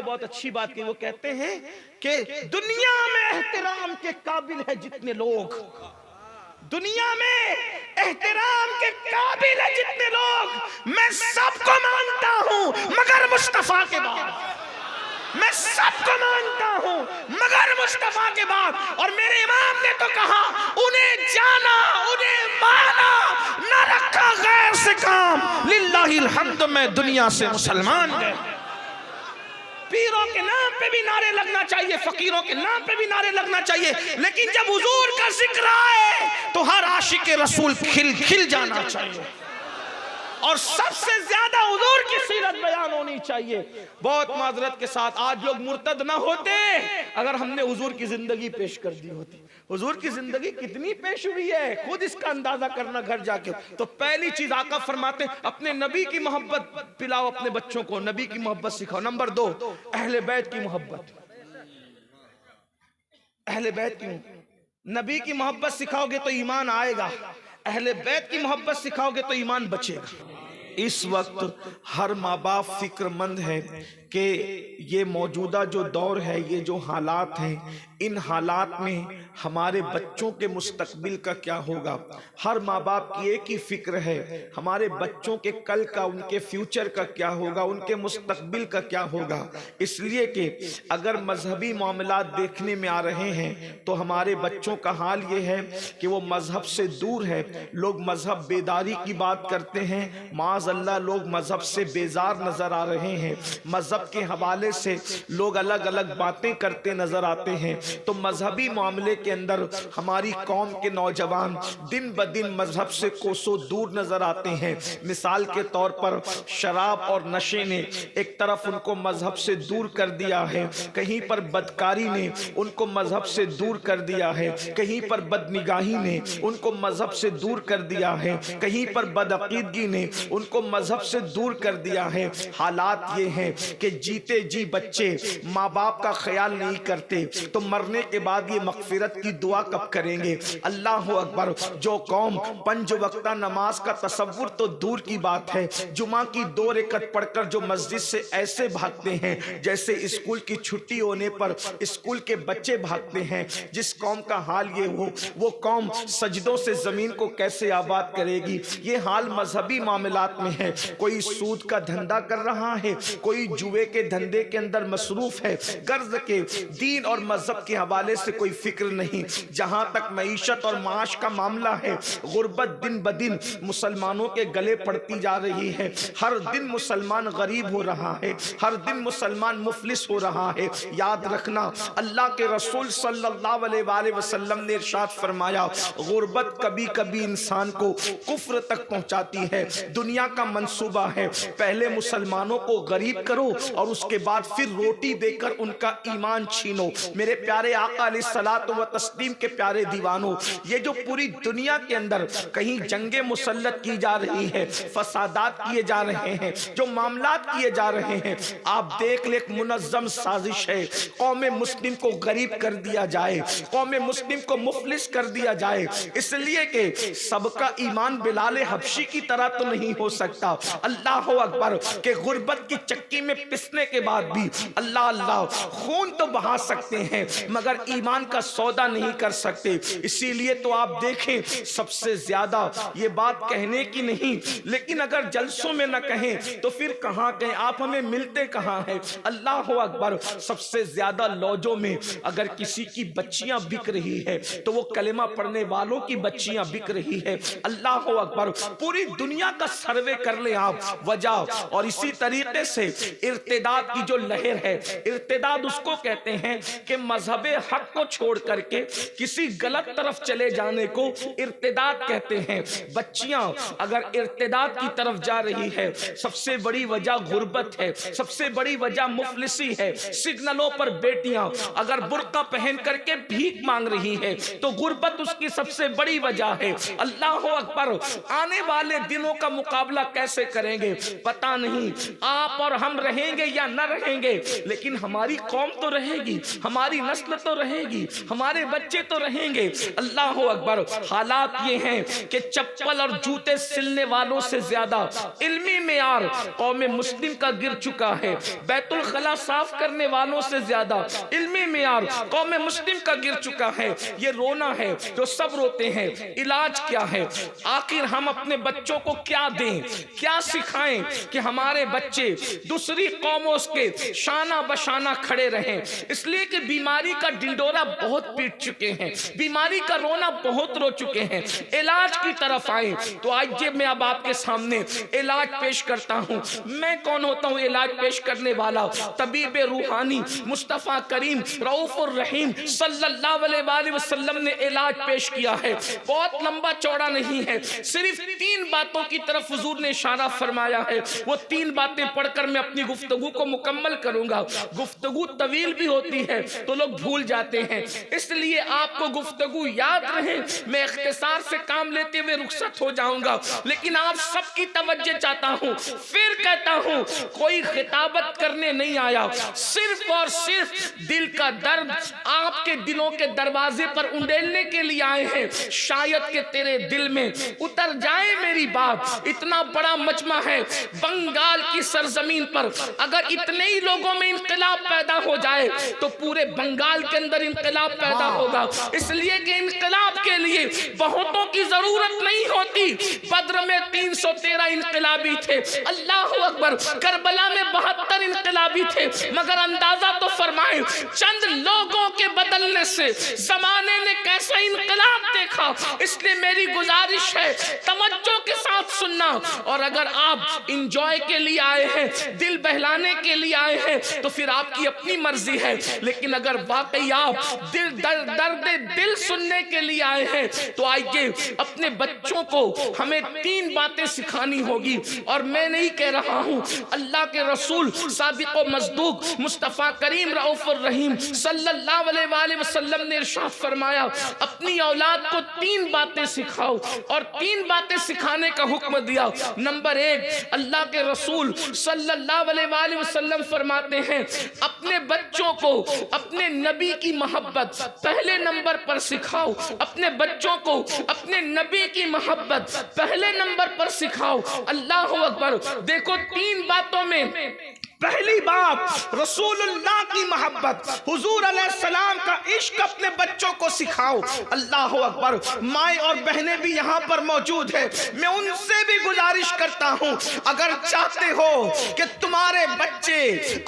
बहुत अच्छी बात की। वो कहते हैं कि दुनिया में एहतराम के काबिल है जितने लोग, दुनिया में एहतराम के काबिल है जितने लोग, मैं सबको मानता हूं मगर मुस्तफा के बाद, मैं सबको मानता हूं मगर मुस्तफा के बाद। और मेरे इमाम ने तो कहा, उन्हें जाना उन्हें माना, न रखा गैर से काम, लिल्लाहिल हम्द, मैं दुनिया से मुसलमान गए। पीरों के नाम पे भी नारे लगना चाहिए, फकीरों के नाम पे भी नारे लगना चाहिए, लेकिन जब हुजूर का जिक्र आए तो हर आशिक रसूल खिल खिल जाना चाहिए और सबसे ज्यादा हुजूर की सीरत बयान होनी चाहिए। बहुत माजरत के साथ आज लोग मुर्तद ना होते अगर हमने हुजूर की जिंदगी पेश कर दी होती। हुजूर की जिंदगी कितनी पेश हुई है, खुद इसका अंदाजा करना घर जाके। तो पहली चीज आका फरमाते, अपने नबी की मोहब्बत पिलाओ अपने बच्चों को, नबी की मोहब्बत सिखाओ। नंबर 2, अहले बैत की मोहब्बत। अहले बैत की, नबी की मोहब्बत सिखाओगे तो ईमान आएगा, अहले बैत की मोहब्बत सिखाओगे तो ईमान बचेगा। इस वक्त हर माँ बाप फिक्रमंद है कि ये मौजूदा जो दौर है, ये जो हालात हैं, इन हालात में हमारे बच्चों के मुस्तकबिल का क्या होगा। हर माँ बाप की एक ही फिक्र है, हमारे बच्चों के कल का, उनके फ्यूचर का क्या होगा, उनके मुस्तकबिल का क्या होगा। इसलिए कि अगर मजहबी मामलात देखने में आ रहे हैं तो हमारे बच्चों का हाल ये है कि वो मजहब से दूर है। लोग मजहब बेदारी की बात करते हैं, माज़अल्लाह लोग मजहब से बेजार नजर आ रहे हैं, मजहब के हवाले से लोग अलग अलग बातें करते नजर आते हैं। तो मजहबी मामले के अंदर हमारी कौम के नौजवान दिन ब दिन मजहब से कोसों दूर नजर आते हैं। मिसाल के तौर पर शराब और नशे ने एक तरफ उनको मजहब से दूर कर दिया है, कहीं पर बदकारी ने उनको मजहब से दूर कर दिया है, कहीं पर बदनिगाही ने उनको मजहब से दूर कर दिया है, कहीं पर बदअकीदगी ने उनको मजहब से दूर कर दिया है। हालात ये हैं कि जीते जी बच्चे माँ बाप का ख्याल नहीं करते तो मरने के बाद ये मगफिरत की दुआ कब करेंगे। अल्लाह अकबर। जो कौम पंज वक्ता नमाज का तसव्वुर तो दूर की बात है, जुमा की 2 रकअत पढ़कर जो मस्जिद से ऐसे भागते हैं जैसे स्कूल की छुट्टी होने पर स्कूल के बच्चे भागते हैं, जिस कौम का हाल ये हो, वो कौम सजदों से जमीन को कैसे आबाद करेगी। ये हाल मजहबी मामलात में है। कोई सूद का धंधा कर रहा है, कोई जुए के धंधे के अंदर मसरूफ है, गर्ज के दीन और मजहब के हवाले से कोई फिक्र नहीं। जहां तक मईशत और माश का मामला है, गुर्बत दिन ब दिन मुसलमानों के गले पड़ती जा रही है। हर दिन मुसलमान गरीब हो रहा है, हर दिन मुसलमान मुफलिस हो रहा है। याद रखना, अल्लाह के रसूल सल्लल्लाहु अलैहि वसल्लम ने इरशाद फरमाया, गुर्बत कभी कभी इंसान को कुफ्र तक पहुंचाती है। दुनिया का मंसूबा है, पहले मुसलमानों को गरीब करो और उसके बाद फिर रोटी देकर उनका ईमान छीनो। मेरे प्यारे आका अलैहिस्सलातु व तस्लीम के प्यारे दीवानों, ये जो पूरी दुनिया के अंदर कहीं जंगे मुसल्लत की जा रही है, फसादात किए जा रहे हैं, जो मामलात किए जा रहे हैं, आप देख ले, एक मुनज़्ज़म साजिश है। कौम मुस्लिम को गरीब कर दिया जाए, कौम मुस्लिम को मुफलिस कर दिया जाए, इसलिए कि सबका ईमान बिलाल हबशी की तरह तो नहीं हो सकता। अल्लाह अकबर। के गुर्बत की चक्की में पिसने के बाद भी अल्लाह अल्लाह खून तो बहा सकते हैं मगर ईमान का सौदा नहीं कर सकते। इसीलिए तो आप देखें, सबसे ज्यादा ये बात कहने की नहीं, लेकिन अगर जलसों में न कहें तो फिर कहां गए आप, हमें मिलते कहां हैं। अल्लाह अकबर। सबसे ज्यादा लॉजों में अगर किसी की बच्चियां बिक रही है तो वो कलेमा पढ़ने वालों की बच्चियां बिक रही है। अल्लाह अकबर। पूरी दुनिया का सर्वे कर ले आप वजह। और इसी तरीके से इर्तिदाद की जो लहर है, इर्तिदाद उसको कहते हैं कि मजहब हक को छोड़ करके किसी गलत तरफ चले जाने को इर्तिदाद कहते हैं। बच्चियां अगर इर्तिदाद की तरफ जा रही है, सबसे बड़ी वजह गुर्बत है, सबसे बड़ी वजह मुफलिसी है। सिग्नलों पर बेटियां अगर बुर्का पहन करके भीख मांग रही है तो गुर्बत उसकी सबसे बड़ी वजह है। अल्लाह अकबर। आने वाले दिनों का मुकाबला मुकाबला कैसे करेंगे पता नहीं, आप और हम रहेंगे या न रहेंगे, लेकिन हमारी कौम तो रहेगी, हमारी नस्ल तो रहेगी, हमारे बच्चे तो रहेंगे। अल्लाह अकबर। हालात ये हैं कि चप्पल और जूते सिलने वालों से ज्यादा इल्मी मेयार कौम मुस्लिम का गिर चुका है। बैतुल खला साफ करने वालों से ज्यादा इल्मी मेयार कौम मुस्लिम का गिर चुका है। ये रोना है जो सब रोते हैं। इलाज क्या है? आखिर हम अपने बच्चों को क्या दें, क्या सिखाएं कि हमारे बच्चे दूसरी कौमों के शाना बशाना खड़े रहें? इसलिए कि बीमारी का डिंडोरा बहुत पीट चुके हैं, बीमारी का रोना बहुत रो चुके हैं। इलाज की तरफ आए तो आज मैं अब आपके सामने इलाज पेश करता हूं। मैं कौन होता हूं इलाज पेश करने वाला? तबीब रूहानी मुस्तफा करीम रऊफुर रहीम सल्लल्लाहु अलैहि वसल्लम ने इलाज पेश किया है। बहुत लंबा चौड़ा नहीं है, सिर्फ 3 बातों की तरफ हुजूर ने इशारा फरमाया है। वो 3 बातें पढ़कर मैं अपनी गुफ्तगू को मुकम्मल करूंगा। गुफ्तगू तवील भी होती है तो लोग भूल जाते हैं, इसलिए आपको गुफ्तगू याद रहे। मैं इख्तिसार से काम लेते हुए रुखसत हो जाऊंगा, लेकिन आप सबकी तवज्जो चाहता हूं। फिर कहता हूं, कोई खिताबत करने नहीं आया, सिर्फ और सिर्फ दिल का दर्द आपके दिलों के दरवाजे पर उंडेलने के लिए आए हैं। शायद के तेरे दिल में उतर जाए मेरी बात। इतना बड़ा मजमा है बंगाल की सरजमीन पर, अगर इतने ही लोगों में इंकलाब पैदा हो जाए तो पूरे बंगाल के अंदर इंकलाब पैदा होगा। इसलिए कि इंकलाब के लिए बहुतों की जरूरत नहीं होती। बद्र में 313 इंकलाबी थे, अल्लाह अकबर। करबला में 72 इंकलाबी थे, मगर अंदाजा तो फरमाए चंद लोगों के बदलने से जमाने ने कैसा इंकलाब देखा। इसलिए मेरी गुजारिश है तवज्जो के साथ सुनना। और अगर आप इंजॉय के लिए आए हैं, दिल बहलाने के लिए आए हैं, तो फिर आपकी अपनी मर्जी है। लेकिन अगर वाकई आप दर्द दिल सुनने के लिए आए हैं तो आइए, अपने बच्चों को हमें 3 बातें सिखानी होगी। और मैं नहीं कह रहा हूं, अल्लाह के रसूल सादिक व मसदूक मुस्तफा करीम रऊफुर रहीम सल्लल्लाहु अलैहि वसल्लम ने इरशाद फरमाया, अपनी औलाद को 3 बातें सिखाओ। और 3 बातें सिखाने का हुक्म दिया। नंबर 1, अल्लाह के रसूल सल्लल्लाहु अलैहि वसल्लम फरमाते हैं, अपने बच्चों को अपने नबी की मोहब्बत पहले नंबर पर सिखाओ। अपने बच्चों को अपने नबी की मोहब्बत पहले नंबर पर सिखाओ। अल्लाह अकबर। देखो, 3 बातों में पहली बात रसूलुल्लाह की मोहब्बत, हुजूर अलैहिस्सलाम का इश्क अपने बच्चों को सिखाओ। अल्लाह अकबर। माए और बहनें भी यहाँ पर मौजूद है, मैं उनसे भी गुजारिश करता हूँ, अगर चाहते हो कि तुम्हारे बच्चे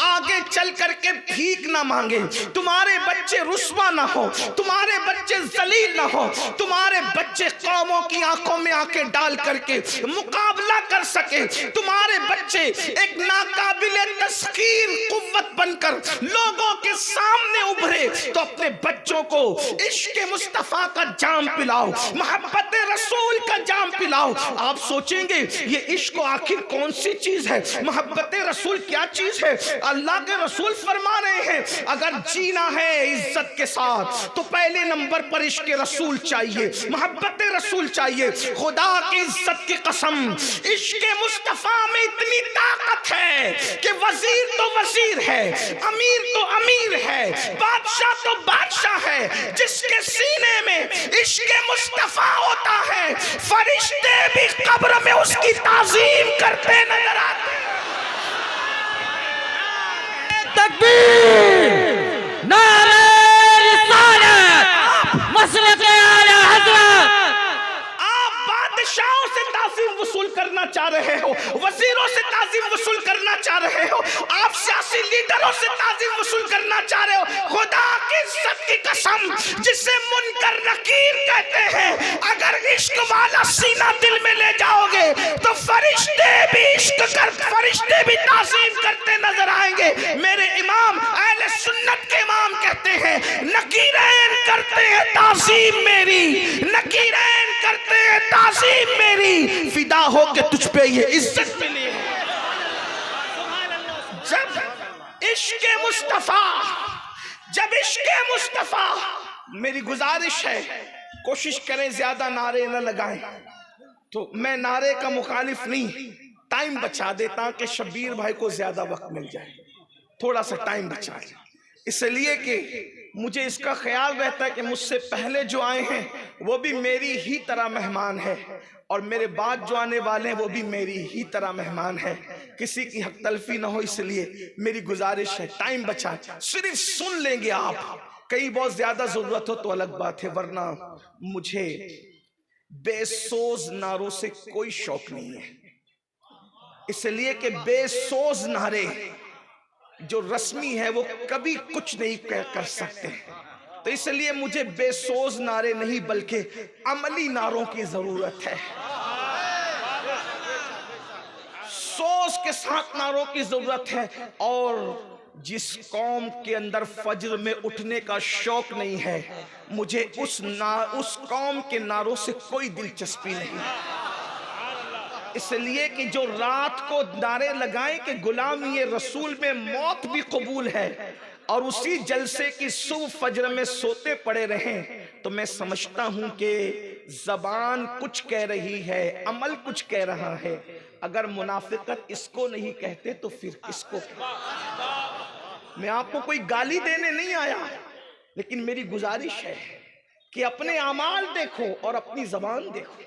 आगे चल करके भीख ना मांगे, तुम्हारे बच्चे रुस्वा ना हो, तुम्हारे बच्चे जलील ना हो, तुम्हारे बच्चे कौमों की आंखों में आंखें डाल करके मुकाबला कर सके, तुम्हारे बच्चे एक नाकाबिले तस्कीर कुव्वत बनकर लोगों के सामने उभरे, तो अपने बच्चों को इश्क मुस्तफा का जाम पिलाओ, मोहब्बत रसूल का जाम पिलाओ। आप सोचेंगे ये इश्क आखिर कौन सी चीज है, मोहब्बत रसूल क्या चीज है? अल्लाह के रसूल फरमा रहे हैं, अगर जीना है इज्जत के साथ तो पहले नंबर पर इश्क रसूल चाहिए, मोहब्बत रसूल चाहिए। खुदा की इज्जत की कसम, इश्क मुस्तफा में इतनी ताकत है कि वजीर तो वजीर है, अमीर तो अमीर है, बादशाह तो बादशाह है। जिसके सीने में इश्क मुस्तफा होता है, फरिश्ते भी कब्र में उसकी ताजीम करते नजर आते हैं। तकबीर, नारे रिसालत, मसलक आला हज़रत। आप बादशाहों से ताज़ीम वसूल करना चाह रहे हो, वजीरों से ताज़ीम वसूल करना चाह रहे हो, आप सियासी लीडरों से ताज़ीम वसूल करना चाह रहे हो। खुदा की इज्जत की कसम, जिसे मुनकर नकीर कहते हैं, अगर इश्क वाला सीना दिल में ले जाओगे तो फरिश्ते भी इश्क कर, फरिश्ते भी ताज़ीम करते नजर आएंगे। मेरे इमाम अहले सुन्नत के इमाम कहते हैं, नकीरैन करते हैं ताज़ीम मेरी, नकीरैन करते हैं ताज़ीम मेरी, फिदा हो के तुझ पे ये इज्जत मिली है। जब इश्क मुस्तफा, जब इश्क मुस्तफा, मेरी गुजारिश है कोशिश करें ज्यादा नारे न लगाएं, तो मैं नारे का मुखालिफ नहीं, टाइम बचा देता कि शब्बीर भाई को ज्यादा वक्त मिल जाए, थोड़ा सा टाइम बचा जाए, इसलिए कि मुझे इसका ख्याल रहता है कि मुझसे पहले जो आए हैं वो भी मेरी ही तरह मेहमान है, और मेरे बाद जो आने वाले हैं वो भी मेरी ही तरह मेहमान है, किसी की हक तलफी ना हो, इसलिए मेरी गुजारिश है टाइम बचाएं, सिर्फ सुन लेंगे आप, कहीं बहुत ज्यादा जरूरत हो तो अलग बात है, वरना मुझे बेसोज नारों से कोई शौक नहीं है, इसलिए कि बेसोज नारे जो रस्मी है वो कभी कुछ नहीं कर सकते, तो इसलिए मुझे बेसोज नारे नहीं बल्कि अमली नारों की जरूरत है, सोच के साथ नारों की जरूरत है। और जिस कौम के अंदर फज्र में उठने का शौक नहीं है, मुझे उस कौम के नारों से कोई दिलचस्पी नहीं, इसलिए कि जो रात को नारे लगाएं कि गुलामी रसूल में मौत भी कबूल है, और उसी जलसे की सुबह फज्र में सोते पड़े रहें, तो मैं समझता हूं कि जबान कुछ कह रही है, अमल कुछ कह रहा है, अगर मुनाफिकत इसको नहीं कहते तो फिर किसको? मैं आपको कोई गाली देने नहीं आया, लेकिन मेरी गुजारिश है कि अपने अमाल देखो और अपनी जबान देखो।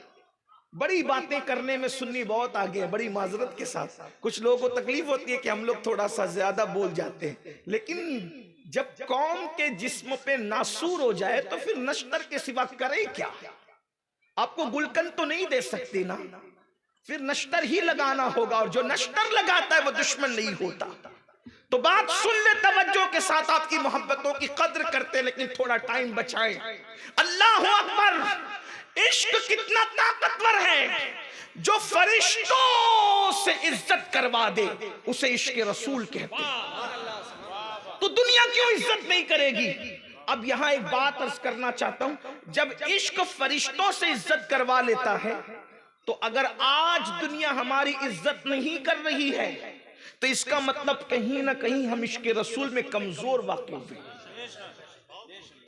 बड़ी बातें करने में सुन्नी बहुत आगे है, बड़ी माजरत के साथ, कुछ लोगों को तकलीफ होती है कि हम लोग थोड़ा सा ज्यादा बोल जाते हैं, लेकिन जब कौम के जिस्म पे नासूर हो जाए तो फिर नश्तर के सिवा करे क्या? आपको गुलकंद तो नहीं दे सकती ना, फिर नश्तर ही लगाना होगा, और जो नश्तर लगाता है वो दुश्मन नहीं होता। तो बात सुन ले तवज्जो के साथ, आपकी मोहब्बतों की कद्र करते लेकिन थोड़ा टाइम बचाएं। अल्लाह अकबर, इश्क कितना ताकतवर है, जो फरिश्तों से इज्जत करवा दे उसे इश्क रसूल कहते हैं, तो दुनिया क्यों इज्जत नहीं करेगी? अब यहां एक बात अर्ज करना चाहता हूं, जब इश्क फरिश्तों से इज्जत करवा लेता है, तो अगर आज दुनिया हमारी इज्जत नहीं कर रही है तो इसका मतलब कहीं ना कहीं हम इश्क रसूल में कमजोर वाक़ई हुए।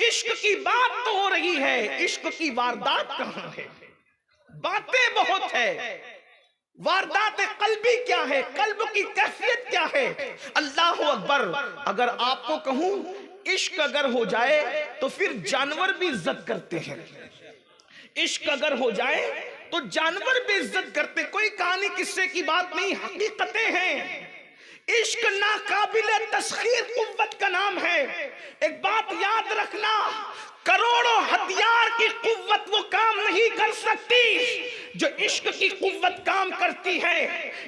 इश्क की बात तो हो रही है, इश्क की वारदात कहां है? बातें बहुत है, वारदात कल्बी क्या है, कल्ब की कैफियत क्या है? अल्लाह अकबर, अगर आपको कहूं इश्क अगर हो जाए तो फिर जानवर भी इज्जत करते हैं, इश्क अगर हो जाए तो जानवर भी इज्जत करते, कोई कहानी किस्से की बात नहीं, हकीकतें हैं। इश्क नाकाबिले तस्खीर कुव्वत का नाम है। एक बात याद रखना, करोड़ों हथियार की कुव्वत वो काम नहीं कर सकती जो इश्क की कुव्वत काम करती है,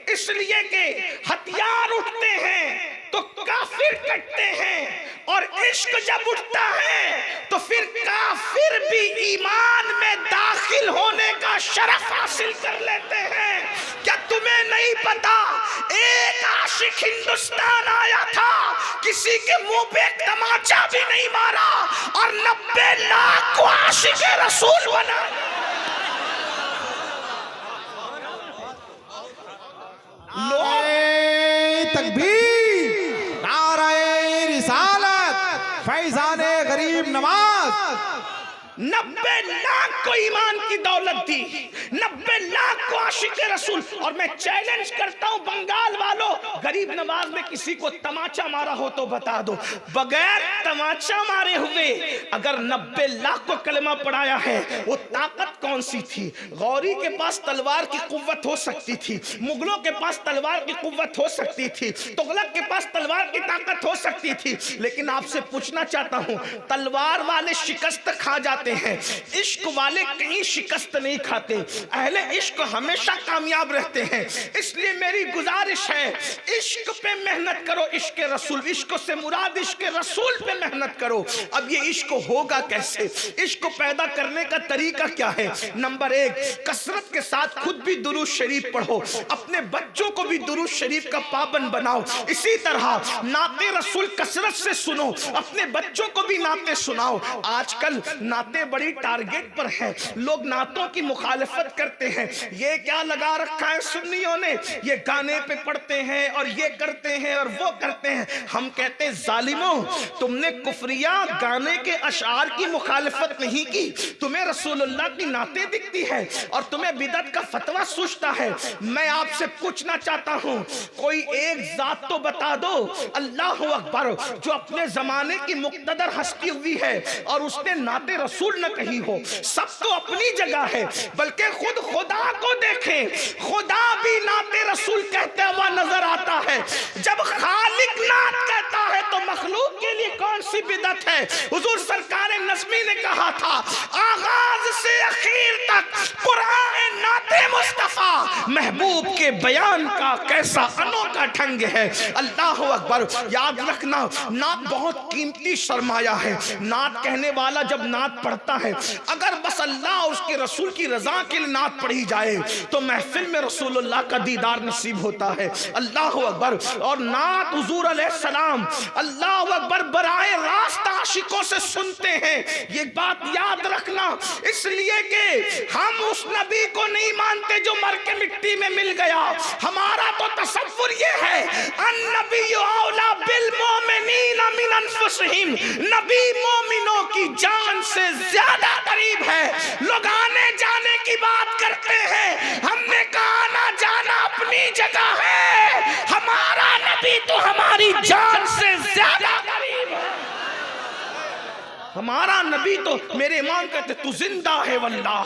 इसलिए कि हथियार उठते हैं तो काफिर कटते हैं, और इश्क जब उठता है तो फिर काफिर भी ईमान में दाखिल होने का शरफ हासिल कर लेते हैं। क्या तुम्हें नहीं पता, एक आशिक हिंदुस्तान आया था, किसी के मुंह पे तमाचा भी नहीं मारा, और 90 लाख को आशिक रसूल बना। तकबीर, नारे रिसालत, फैजाने गरीब नवाज। 90 लाख को ईमान की दौलत दी, 90 लाख को आशिक रसूल। और मैं चैलेंज करता हूं बंगाल वालों, गरीब नवाज में किसी को तमाचा मारा हो तो बता दो, बगैर तमाचा मारे हुए अगर 90 लाख को कलमा पढ़ाया है, वो ताकत कौन सी थी? गौरी के पास तलवार की कुव्वत हो सकती थी, मुगलों के पास तलवार की कुव्वत हो सकती थी, तुगलक के पास तलवार की ताकत हो सकती थी, लेकिन आपसे पूछना चाहता हूं, तलवार वाले शिकस्त खा जाते हैं, इश्क वाले कहीं शिकस्त नहीं खाते, अहले इश्क हमेशा कामयाब रहते हैं। इसलिए मेरी गुजारिश है, इश्क पे मेहनत करो, इश्क रसूल, इश्क से मुराद इश्क रसूल पे मेहनत करो। अब ये इश्क होगा कैसे? इश्क पैदा करने का तरीका क्या है? नंबर 1, कसरत के साथ खुद भी दुरूद शरीफ पढ़ो, अपने बच्चों को भी दुरूद शरीफ का पाबंद बनाओ। इसी तरह नाते रसूल कसरत से सुनो, अपने बच्चों को भी नाते सुनाओ। आजकल नाते नातें बड़ी टारगेट पर हैं, लोग नातों की मुखालिफत करते हैं। ये क्या लगा रखा है सुन्नियों ने, ये गाने पे पढ़ते हैं और ये करते हैं और वो करते हैं। हम कहते हैं जालिमों, तुमने कुफरिया गाने के अशार की मुखालिफत नहीं की, तुम्हें रसूलुल्लाह की नाते दिखती है और तुम्हें बिदअत का फतवा सूझता है। मैं आपसे पूछना चाहता हूं, कोई एक जात तो बता दो, अल्लाह अकबर, जो अपने जमाने की मुक्तदर हस्ती हुई है और उसने नाते रसूल न कही हो। सब तो अपनी जगह है, बल्कि खुद खुदा को देखें, खुदा भी नाते रसूल कहता हुआ नजर आता है। जब खालिक नात कहता है तो मखलूक के लिए कौन सी बिदअत है? हुजूर सरकार नज़मी ने कहा था, आगाज से आखिर तक कुरान नाते मुस्तफा, महबूब के बयान का कैसा अनोखा ढंग है। अल्लाह अकबर। याद रखना, नात बहुत कीमती सरमाया है। नात कहने वाला जब नात पढ़ता है, अगर बस अल्लाह उसके रसूल की रजा के लिए नात पढ़ी जाए तो महफिल में रसूलुल्लाह का दीदार नसीब होता है। अल्लाह अकबर। और नात हुजूर अलैहिस्सलाम अल्लाह अकबर बराए रास्त आशिकों से सुनते हैं। ये बात याद रखना, इसलिए कि हम उस नबी को नहीं मानते जो मर के मिट्टी में मिल गया। हमारा तो तसव्वुर ये है, अन्नबिय्यु औला बिल मोमिनीना मिन अनफुसिहिम, नबी मोमिनों की जान से ज्यादा करीब है। लोग आने जाने की बात करते हैं, हमने कहा ना जाना अपनी जगह है, हमारा नबी तो हमारी जान से ज्यादा करीब है। हमारा नबी तो, मेरे इमाम कहते, तू जिंदा है वल्लाह,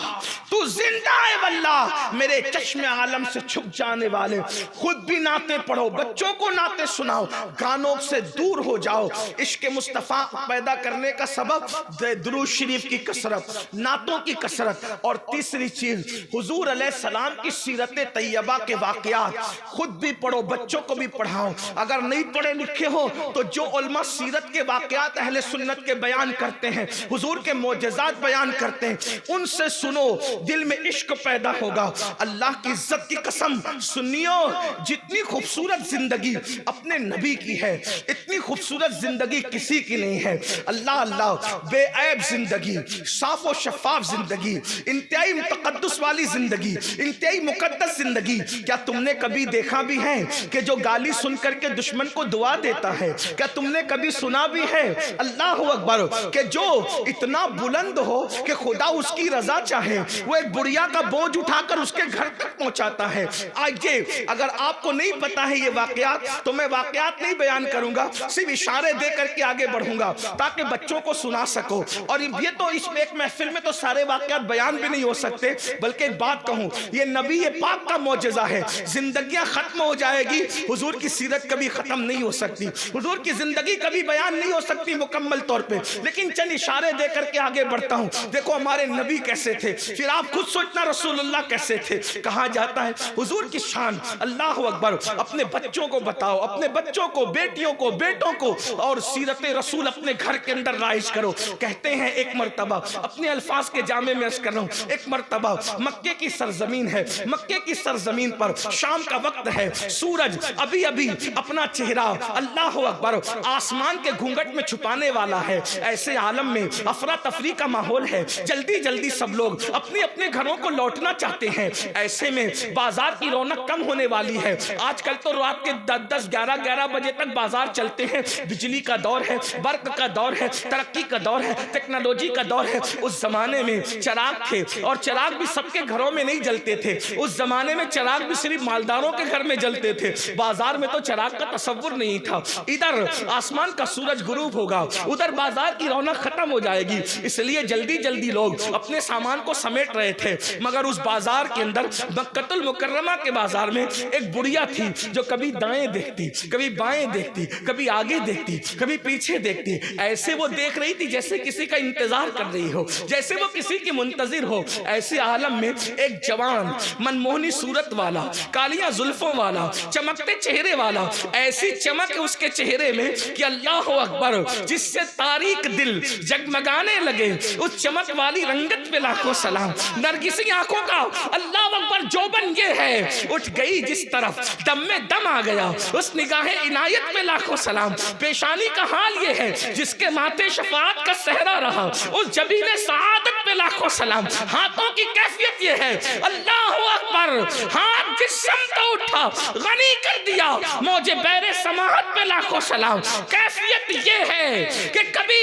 तू जिंदा है वल्लाह, मेरे चश्मे आलम से छुप जाने वाले। खुद भी नाते पढ़ो, बच्चों को नाते सुनाओ, गानों से दूर हो जाओ। इश्क मुस्तफ़ा पैदा करने का सबब दुरूद शरीफ की कसरत, नातों की कसरत। और तीसरी चीज, हुजूर अलैहिस्सलाम की सीरत तैयबा के वाक़यात खुद भी पढ़ो, बच्चों को भी पढ़ाओ। अगर नहीं पढ़े लिखे हो तो जो उलमा सीरत के वाक़यात अहले सुन्नत के बयान करते हैं, हुजूर के मोजज़ात बयान करते हैं, उनसे सुनो, दिल में इश्क पैदा होगा। अल्लाह की इज्जत की कसम सुनियो, जितनी खूबसूरत जिंदगी अपने नबी की है, इतनी खूबसूरत जिंदगी किसी की नहीं है। अल्लाह अल्लाह, बेऐब जिंदगी, साफ और शफाफ जिंदगी, इंतहाई मुतक़द्दस वाली जिंदगी, इंतहाई मुक़द्दस जिंदगी। क्या तुमने कभी देखा भी है कि जो गाली सुन करके दुश्मन को दुआ देता है? क्या तुमने कभी सुना भी है, अल्लाह अकबर, कि जो इतना बुलंद हो कि खुदा उसकी रजा चाहे, वो एक बुढ़िया का बोझ उठाकर उसके घर तक पहुंचाता है? आइए, अगर आपको नहीं पता है ये वाकयात, तो मैं वाकयात नहीं बयान करूंगा, सिर्फ इशारे दे करके आगे बढ़ूंगा ताकि बच्चों को सुना सको। और ये तो इस एक महफिल में तो सारे वाकयात बयान भी नहीं हो सकते, बल्कि एक बात कहूं, ये नबी ये पाक का मौजज़ा है। जिंदगियां खत्म हो जाएगी, हुजूर की सीरत कभी खत्म नहीं हो सकती, हुजूर की जिंदगी कभी बयान नहीं हो सकती मुकम्मल तौर पे। लेकिन चंद इशारे दे करके आगे बढ़ता हूं। देखो हमारे नबी कैसे थे, फिर आप खुद सोचना रसूलुल्लाह कैसे थे। कहा जाता है हुजूर की शान, अल्लाह अकबर, अपने बच्चों को बताओ, अपने बच्चों को, बेटियों को, बेटों को, और सीरत रसूल अपने घर के अंदर राइज करो। कहते हैं एक मर्तबा, अपने अल्फाज के जामे में अर्ज कर रहा हूं, एक मर्तबा मक्के की सरजमीन है, मक्के की सरजमीन पर शाम का वक्त है, सूरज अभी अभी अपना चेहरा अल्लाह अकबर आसमान के घूंघट में छुपाने वाला है। ऐसे आलम में अफरा तफरी का माहौल है, जल्दी जल्दी सब लोग अपने अपने घरों को लौटना चाहते हैं। ऐसे में बाजार की रौनक कम होने वाली है। आजकल तो रात के 10-10, 11-11 बजे तक बाजार चलते हैं। बिजली का दौर है, बर्क का दौर है, तरक्की का दौर है, टेक्नोलॉजी का दौर है। उस जमाने में चिराग थे, और चिराग भी सबके घरों में नहीं जलते थे। उस जमाने में चिराग भी सिर्फ मालदारों के घर में जलते थे, बाजार में तो चिराग का तसव्वुर नहीं था। इधर आसमान का सूरज गुरूब होगा, उधर बाजार की रौनक खत्म हो जाएगी, इसलिए जल्दी जल्दी लोग अपने सामान को समेट रहे थे। मगर उस बाजार के अंदर, मक्कतुल मुकर्रमा के बाजार में, एक बुढ़िया थी जो कभी दाएं देखती, कभी बाएं देखती, कभी आगे देखती, कभी पीछे देखती। ऐसे वो देख रही थी जैसे किसी का इंतजार कर रही हो, जैसे वो किसी की मुंतजिर हो। ऐसे आलम में एक जवान मनमोहनी सूरत वाला, कालियां जुल्फों वाला, चमकते चेहरे वाला, ऐसी चमक उसके चेहरे में कि अल्लाह अकबर, जिससे तारीक दिल जगमगाने लगे। उस चमक वाली रंगत पे लाखों सलाम। नरगिसी आंखों का अल्लाह अकबर जोबन ये है, उठ गई जिस तरफ दम में दम आ गया, उस निगाहे इनायत में लाखों सलाम। पेशानी का हाल ये है जिसके माथे शफाअत का सहरा रहा, उस जबीने सआदत पे लाखों सलाम। हाथों की कैफियत ये है, अल्लाह अकबर, हाथ जिस्म तो उठा गनी कर दिया, मौजे बैरे समाहत पे लाखों सलाम। कैफियत ये है कि कभी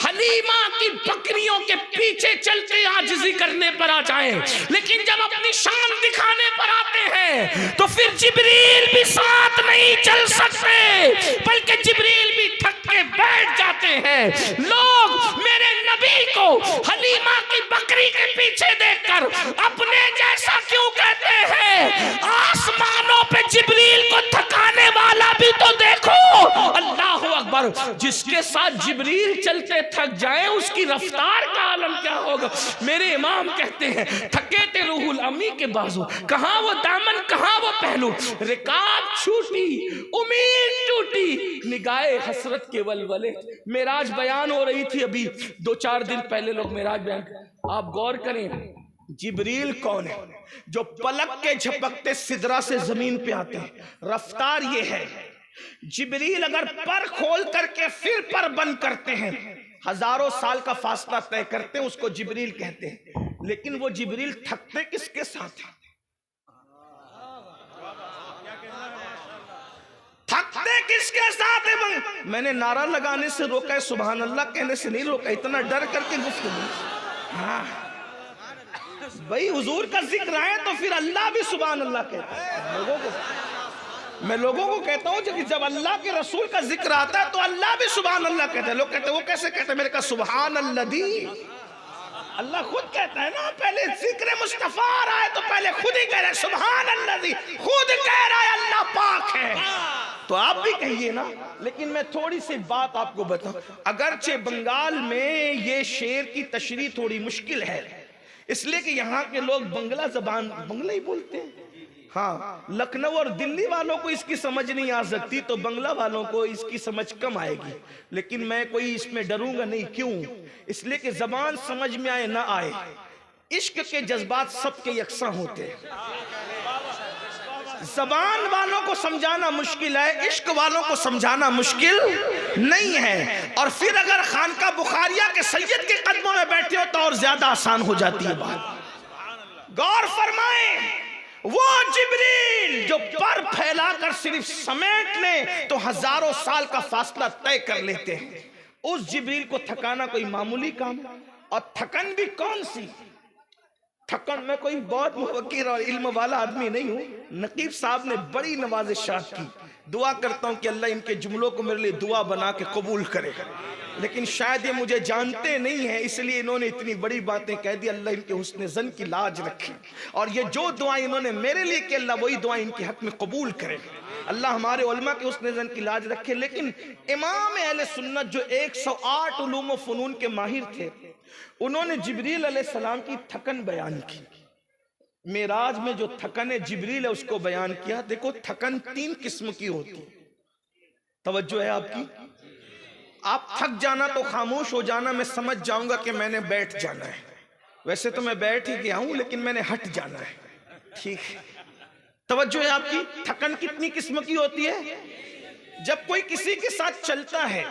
हलीमा की बकरियों के पीछे चलते आजिज़ी करने पर आ जाए, लेकिन जब अपनी शान दिखाने पर आते हैं तो फिर जिब्रील भी साथ नहीं चल सकते, बल्कि जिब्रील भी थक के बैठ जाते हैं। लोग मेरे नबी को हलीमा की बकरी के पीछे देखकर अपने जैसा क्यों कहते हैं? आसमानों पे जिब्रील को थकाने वाला भी तो देखो। अल्लाह अकबर, जिसके साथ जिब्रील चलते थक जाए उसकी रफ्तार का आलम क्या होगा। मेरे इमाम कहते हैं थके थे रूहुल अमी के बाजू, कहाँ वो दामन कहाँ वो पहलू, रिकाब छूटी उम्मीद टूटी, निगाहे हसरत के वलवले। मेराज बयान हो रही थी अभी 2-4 दिन पहले, लोग मेराज बयान, आप गौर करें जिब्रील कौन है? जो पलक के झपकते सिदरा से जमीन पे आते हैं। रफ्तार ये है, जिब्रील अगर पर खोल करके फिर पर बंद करते हैं, हजारों साल का फासला तय करते हैं, उसको जिब्रील कहते हैं। लेकिन वो जिब्रील थकते किसके साथ है? थकते किसके साथ है? मैंने नारा लगाने से रोका है, सुभान अल्लाह कहने से नहीं रोका, इतना डर करके गुफ्तगू। हाँ भाई, हुजूर का जिक्र आए तो फिर अल्लाह भी सुभान अल्लाह कहता है। लोगों को मैं लोगों को कहता हूँ जब अल्लाह के रसूल का जिक्र आता है तो अल्लाह भी सुभान अल्लाह कहता है। लोग कहते हैं वो कैसे कहते हैं? मेरे कहा सुभान अल्लादी, अल्लाह खुद कहता है ना, पहले जिक्र मुस्तफा आ रहा है तो पहले खुद ही कह रहा है सुभान अल्लादी, खुद कह रहा है अल्लाह पाक है, तो आप भी कहिए ना। लेकिन मैं थोड़ी सी बात आपको बताऊं, अगरचे बंगाल में ये शेर की तशरीह थोड़ी मुश्किल है, इसलिए कि यहाँ के लोग बंगला जबान बंगला ही बोलते हैं। हाँ, लखनऊ और दिल्ली वालों को इसकी समझ नहीं आ सकती, तो बंगला वालों को इसकी समझ कम आएगी। लेकिन मैं कोई इसमें डरूंगा नहीं, क्यों? इसलिए कि जबान समझ में आए ना आए, इश्क के जज्बात सबके यकसा होते हैं। जबान वालों को समझाना मुश्किल है, इश्क वालों को समझाना मुश्किल नहीं है। और फिर अगर खानका बुखारिया के सैयद के कदमों में बैठे हो तो और ज्यादा आसान हो जाती है बात। गौर फरमाएं, वो जिब्रील जो पर फैलाकर सिर्फ समेट ले तो हजारों साल का फासला तय कर लेते हैं, उस जिब्रील को थकाना कोई मामूली काम? और थकन भी कौन सी थकन? मैं कोई बहुत मुफक्किर और इल्म वाला आदमी नहीं हूँ। नकीब साहब ने बड़ी नवाजिशात की, दुआ करता हूँ कि अल्लाह इनके जुमलों को मेरे लिए दुआ बना के कबूल करे। लेकिन शायद ये मुझे जानते नहीं है, इसलिए इन्होंने इतनी बड़ी बातें कह दी। अल्लाह इनके हुस्न ज़न की लाज रखे, और ये जो दुआ इन्होंने मेरे लिए की, अल्लाह वही दुआ इनके हक में कबूल करे। अल्लाह हमारे उलमा के हुस्न ज़न की लाज रखे। लेकिन इमाम अहले सुन्नत जो 108 उलूम व फ़नून के माहिर थे, उन्होंने जिब्रील अलैहिस्सलाम की थकन बयान की। मेराज में जो थकन जिब्रील है उसको बयान किया। देखो, थकन 3 किस्म की होती है। तवज्जो है आपकी? आप थक जाना तो खामोश हो जाना, मैं समझ जाऊंगा कि मैंने बैठ जाना है। वैसे तो मैं बैठ ही गया हूं, लेकिन मैंने हट जाना है। ठीक है, तवज्जो है आपकी? थकन कितनी किस्म की होती है? जब कोई किसी के साथ चलता है,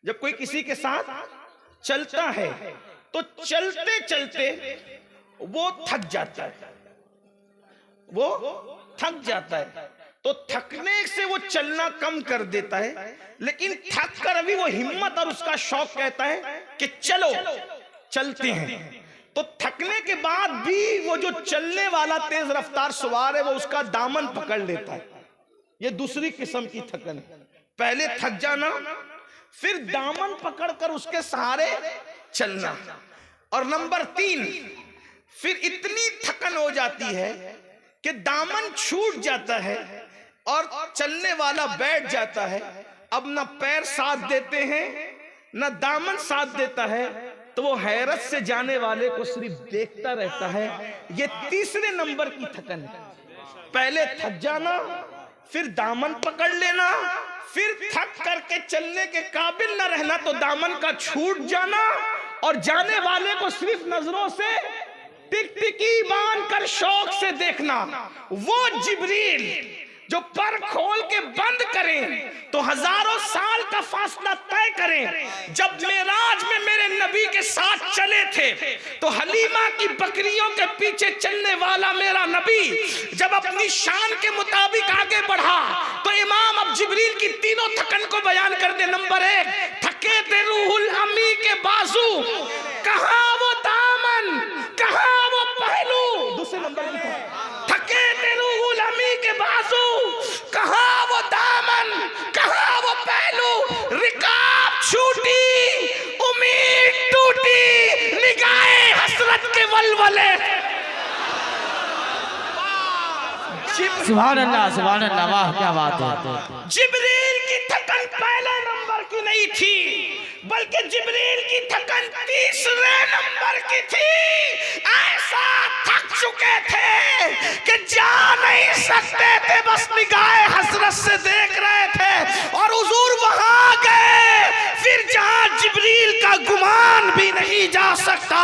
जब कोई किसी के साथ चलता है तो चलते चलते वो थक जाता है, वो थक जाता है, तो थकने से वो चलना कम कर देता है। लेकिन थक कर अभी वो हिम्मत और उसका शौक कहता है कि चलो चलते हैं। तो थकने के बाद भी वो जो चलने वाला तेज रफ्तार सवार है वो उसका दामन पकड़ लेता है। ये दूसरी किस्म की थकन है। पहले थक जाना, फिर दामन पकड़कर उसके सहारे चलना। और नंबर 3, फिर इतनी थकन हो जाती है कि दामन छूट जाता है और चलने वाला बैठ जाता है। अब ना पैर साथ देते हैं ना दामन साथ देता है, तो वो हैरत से जाने वाले को सिर्फ देखता रहता है। ये तीसरे नंबर की थकन है। पहले थक जाना, फिर दामन पकड़ लेना, फिर थक करके चलने के काबिल न रहना तो दामन का छूट जाना, और जाने वाले को सिर्फ नजरों से टिकटिकी बांधकर शौक से देखना, वो जिब्रील जो पर खोल के बंद करें तो हजारों साल का फासला तय करें। जब मेराज में मेरे नबी के साथ चले थे तो हलीमा की बकरियों के पीछे चलने वाला मेरा नबी जब अपनी शान के मुताबिक आगे बढ़ा तो इमाम अब जिब्रील की तीनों थकन को बयान कर दे। नंबर 1, थके थे रूहुल अमी के बाजू, कहां वो दामन, कहां वो पहलू। दूसरे नंबर की थके थे रूहुल अमी के बाजू, कहां वो दामन, कहां वो पहलू। रिकाब छूटी, उम्मीद टूटी, निगाहे हसरत के वलवले। सुभान अल्लाह, वाह क्या बात है। जिब्रील की थकन पहले नंबर की नहीं थी, बल्कि जिब्रील की थकन तीसरे नंबर की थी। ऐसा थक चुके थे कि जा नहीं सकते थे, बस निगाहे हसरत से देख रहे थे। और हुजूर वहां गए फिर जहां जिब्रील का गुमान भी नहीं जा सकता।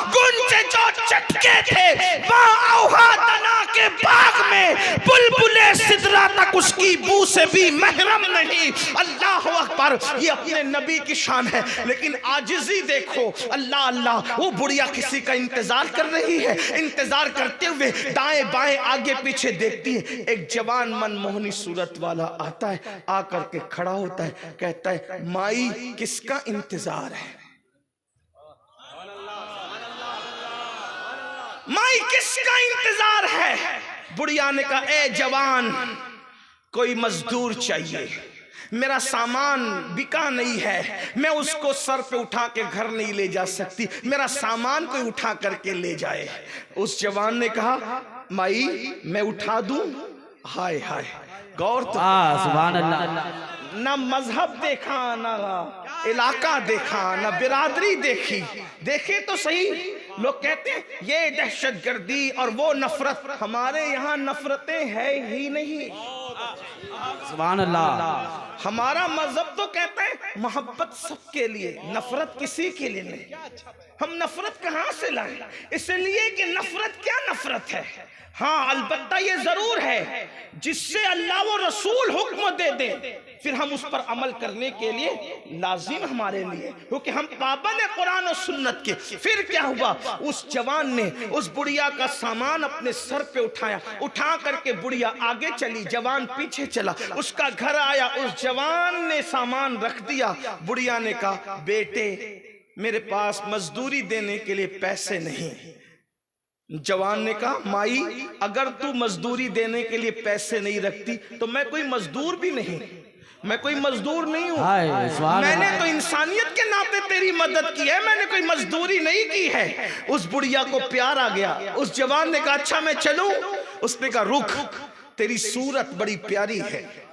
गुंजे जो चटके थे वहां औहा तना के बाग में बुलबुले सिदरा तक उसकी बू से भी महरम नहीं। अल्लाह अकबर, ये अपने नबी की शान है। लेकिन आजिज़ी देखो, अल्लाह अल्लाह, वो बुढ़िया किसी का इंतजार कर रही है। इंतजार करते हुए दाएं बाएं आगे पीछे देखती है। एक जवान मनमोहनी सूरत वाला आता है, आकर के खड़ा होता है, कहता है माई किसका इंतजार है, माई किसका इंतजार है। बुढ़िया ने कहा ए जवान, कोई मजदूर चाहिए, मेरा सामान बिका नहीं है, मैं उसको सर पे उठा के घर नहीं ले जा सकती, मेरा सामान कोई उठा करके ले जाए। उस जवान ने कहा माई मैं उठा दूं। हाय हाय, गौर तो, सुभान अल्लाह। ना मजहब देखा, ना इलाका देखा, ना बिरादरी देखी। देखे तो सही, लोग कहते हैं ये दहशतगर्दी और वो नफरत। हमारे यहाँ नफरतें है ही नहीं। सुभान अल्लाह। हमारा मजहब तो कहता है मोहब्बत सबके लिए, नफरत किसी के लिए नहीं। हम नफरत कहां से लाए? इसलिए कि नफरत क्या नफरत है। हाँ, अलबत्ता ये जरूर है जिससे अल्लाह वो रसूल हुक्म दे दे फिर हम उस पर अमल करने के लिए लाजिम हमारे लिए, क्योंकि हम पाबंद है कुरान और सुन्नत के। फिर क्या हुआ, उस जवान ने उस बुढ़िया का सामान अपने सर पे उठाया, उठा करके बुढ़िया आगे चली, जवान पीछे चला। उसका घर आया, उस जवान ने सामान रख दिया। बुढ़िया ने कहा बेटे मेरे पास मजदूरी देने के लिए पैसे नहीं। जवान ने कहा माई अगर तू मजदूरी देने के लिए पैसे नहीं रखती तो मैं कोई मजदूर भी नहीं, मैं कोई मजदूर नहीं हूँ, मैंने तो इंसानियत के नाते तेरी मदद की है, मैंने कोई मजदूरी नहीं की है। उस बुढ़िया को प्यार आ गया। उस जवान ने कहा अच्छा मैं चलूं? उसने कहा रुक, तेरी सूरत बड़ी प्यारी है,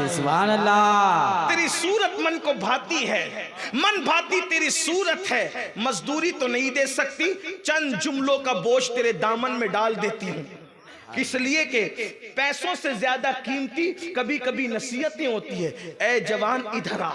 सुभान अल्लाह, तेरी सूरत मन को भाती है, मन भाती तेरी सूरत है। मजदूरी तो नहीं दे सकती, चंद जुमलों का बोझ तेरे दामन में डाल देती हूँ। इसलिए कि पैसों से ज्यादा कीमती कभी कभी नसीहतें होती है। ए जवान इधर आ,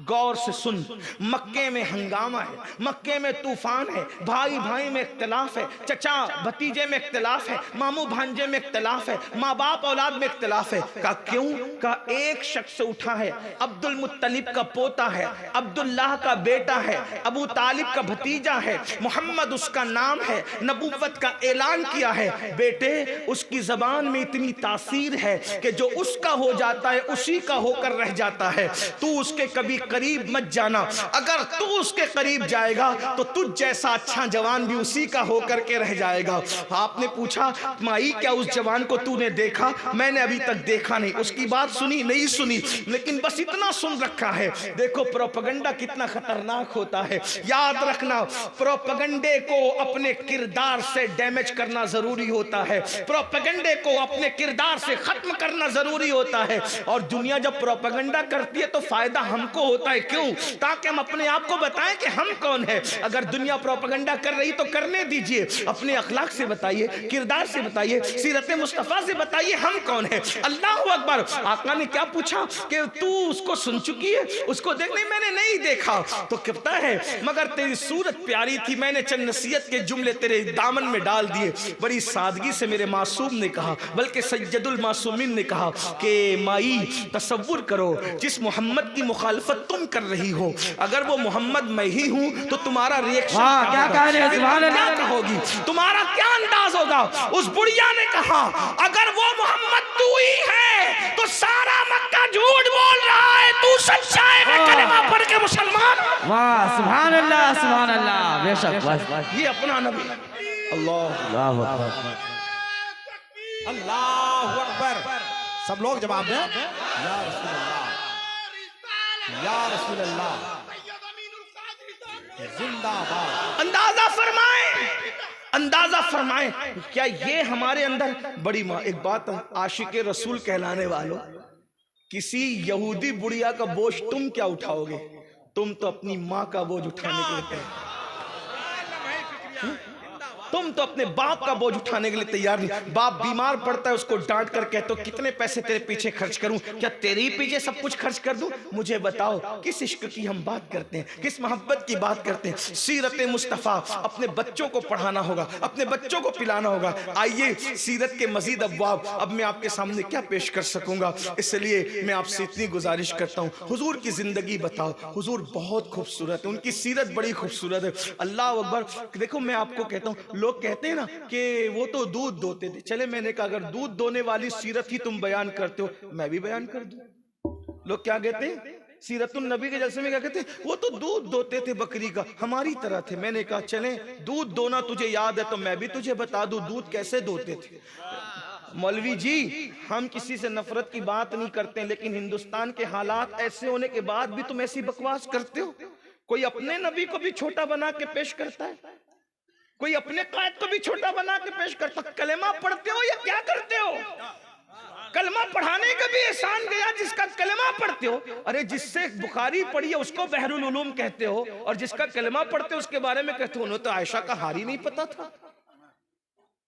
गौर से सुन। मक्के में हंगामा है, मक्के में तूफान है, भाई भाई में इख्तिलाफ है, चचा भतीजे में इख्तिलाफ है, मामू भांजे में इख्तिलाफ है, माँ बाप औलाद में इख्तिलाफ है। का क्यों? का एक शख्स उठा है, अब्दुल मुत्तलिब का पोता है, अब्दुल्लाह का बेटा है, अबू तालिब का भतीजा है, मोहम्मद उसका नाम है, नबुव्वत का ऐलान किया है। बेटे उसकी जबान में इतनी तासीर है कि जो उसका हो जाता है उसी का होकर रह जाता है। तू उसके कभी करीब मत जाना, अगर तू उसके करीब जाएगा तो तुझ जैसा अच्छा जवान भी उसी का होकर के रह जाएगा। आपने पूछा माई क्या उस जवान को तूने देखा? मैंने अभी तक देखा नहीं, उसकी बात सुनी नहीं सुनी, लेकिन बस इतना सुन रखा है। देखो प्रोपेगेंडा कितना खतरनाक होता है। याद रखना प्रोपेगेंडे को अपने किरदार से डैमेज करना जरूरी होता है, प्रोपेगेंडे को अपने किरदार से खत्म करना जरूरी होता है। और दुनिया जब प्रोपेगेंडा करती है तो फायदा हमको होता है। क्यों? ताकि हम अपने आप को बताएं कि हम कौन है। अगर दुनिया प्रोपेगेंडा कर रही तो करने दीजिए, अपने अखलाक से बताइए, किरदार से बताइए, सीरत मुस्तफा से बताइए हम कौन है। अल्लाह अकबर। आका ने क्या पूछा कि तू उसको सुन चुकी है? उसको देखने मैंने नहीं देखा। तो कहता है मगर तेरी सूरत प्यारी थी, मैंने चंद नसीहत के जुमले तेरे दामन में डाल दिए। बड़ी सादगी से मेरे मासूम ने कहा, बल्कि सैयदुल मासूमीन ने कहा कि माई तसव्वुर करो जिस मोहम्मद की मुखालफत तुम कर रही हो, अगर वो मोहम्मद मैं ही हूं तो तुम्हारा रिएक्शन क्या होगी, तुम्हारा क्या अंदाज होगा? उस बुढ़िया ने कहा अगर वो मोहम्मद तू ही है तो सारा मक्का झूठ बोल रहा है, तू सच्चा है, मैं कलमा पढ़ के मुसलमान। वाह सुभान अल्लाह, सुभान अल्लाह। बेशक ये अपना नबी। अल्लाह अकबर। सब लोग जवाब दें, या रसूल अल्लाह, या रसूल अल्लाह, जिंदाबाद। अंदाजा फरमाएं, अंदाजा फरमाएं, क्या ये हमारे अंदर बड़ी एक बात, आशिक रसूल कहलाने वालों, किसी यहूदी बुढ़िया का बोझ तुम क्या उठाओगे? तुम तो अपनी माँ का बोझ उठाने के लिए तैयार, तुम तो अपने बाप का बोझ उठाने के लिए तैयार नहीं। बाप बीमार पड़ता है उसको डांट कर कहते हो कितने पैसे तेरे पीछे खर्च करूं, क्या तेरे ही पीछे सब कुछ खर्च कर दूं? मुझे बताओ किस इश्क की हम बात करते हैं, किस मोहब्बत की बात करते हैं? सीरत मुस्तफ़ा अपने बच्चों को पढ़ाना होगा, अपने बच्चों को पिलाना होगा। आइए सीरत के मजीद अब्वाब अब मैं आपके सामने क्या पेश कर सकूंगा, इसलिए मैं आपसे इतनी गुजारिश करता हूँ, हुजूर की जिंदगी बताओ। हुजूर बहुत खूबसूरत है, उनकी सीरत बड़ी खूबसूरत है। अल्लाह अकबर। देखो मैं आपको कहता हूँ, लोग कहते हैं ना कि वो तो दूध दोते थे, चले मैंने कहा अगर दूध दोने वाली सीरत ही तुम बयान करते हो, मैं भी बयान कर दूं। लोग क्या कहते हैं सीरतुन नबी के जलसे में, क्या कहते हैं वो तो दूध दोते थे बकरी का, हमारी तरह थे। मैंने कहा चले दूध दोना तुझे याद है तो मैं भी तुझे बता दूं दूध कैसे दोते थे। मौलवी जी हम किसी से नफरत की बात नहीं करते, लेकिन हिंदुस्तान के हालात ऐसे होने के बाद भी तुम ऐसी बकवास करते हो। कोई अपने नबी को भी छोटा बना के पेश करता है, कोई अपने कायद को भी छोटा बना के पेश करता। कलमा पढ़ते हो या क्या करते हो? कलमा पढ़ाने का भी एहसान गया जिसका कलमा पढ़ते हो। अरे जिससे बुखारी पढ़ी है उसको बहरुल उलूम कहते हो, और जिसका कलमा पढ़ते हो उसके बारे में कहते हो उन्हें तो आयशा का हारी नहीं पता था।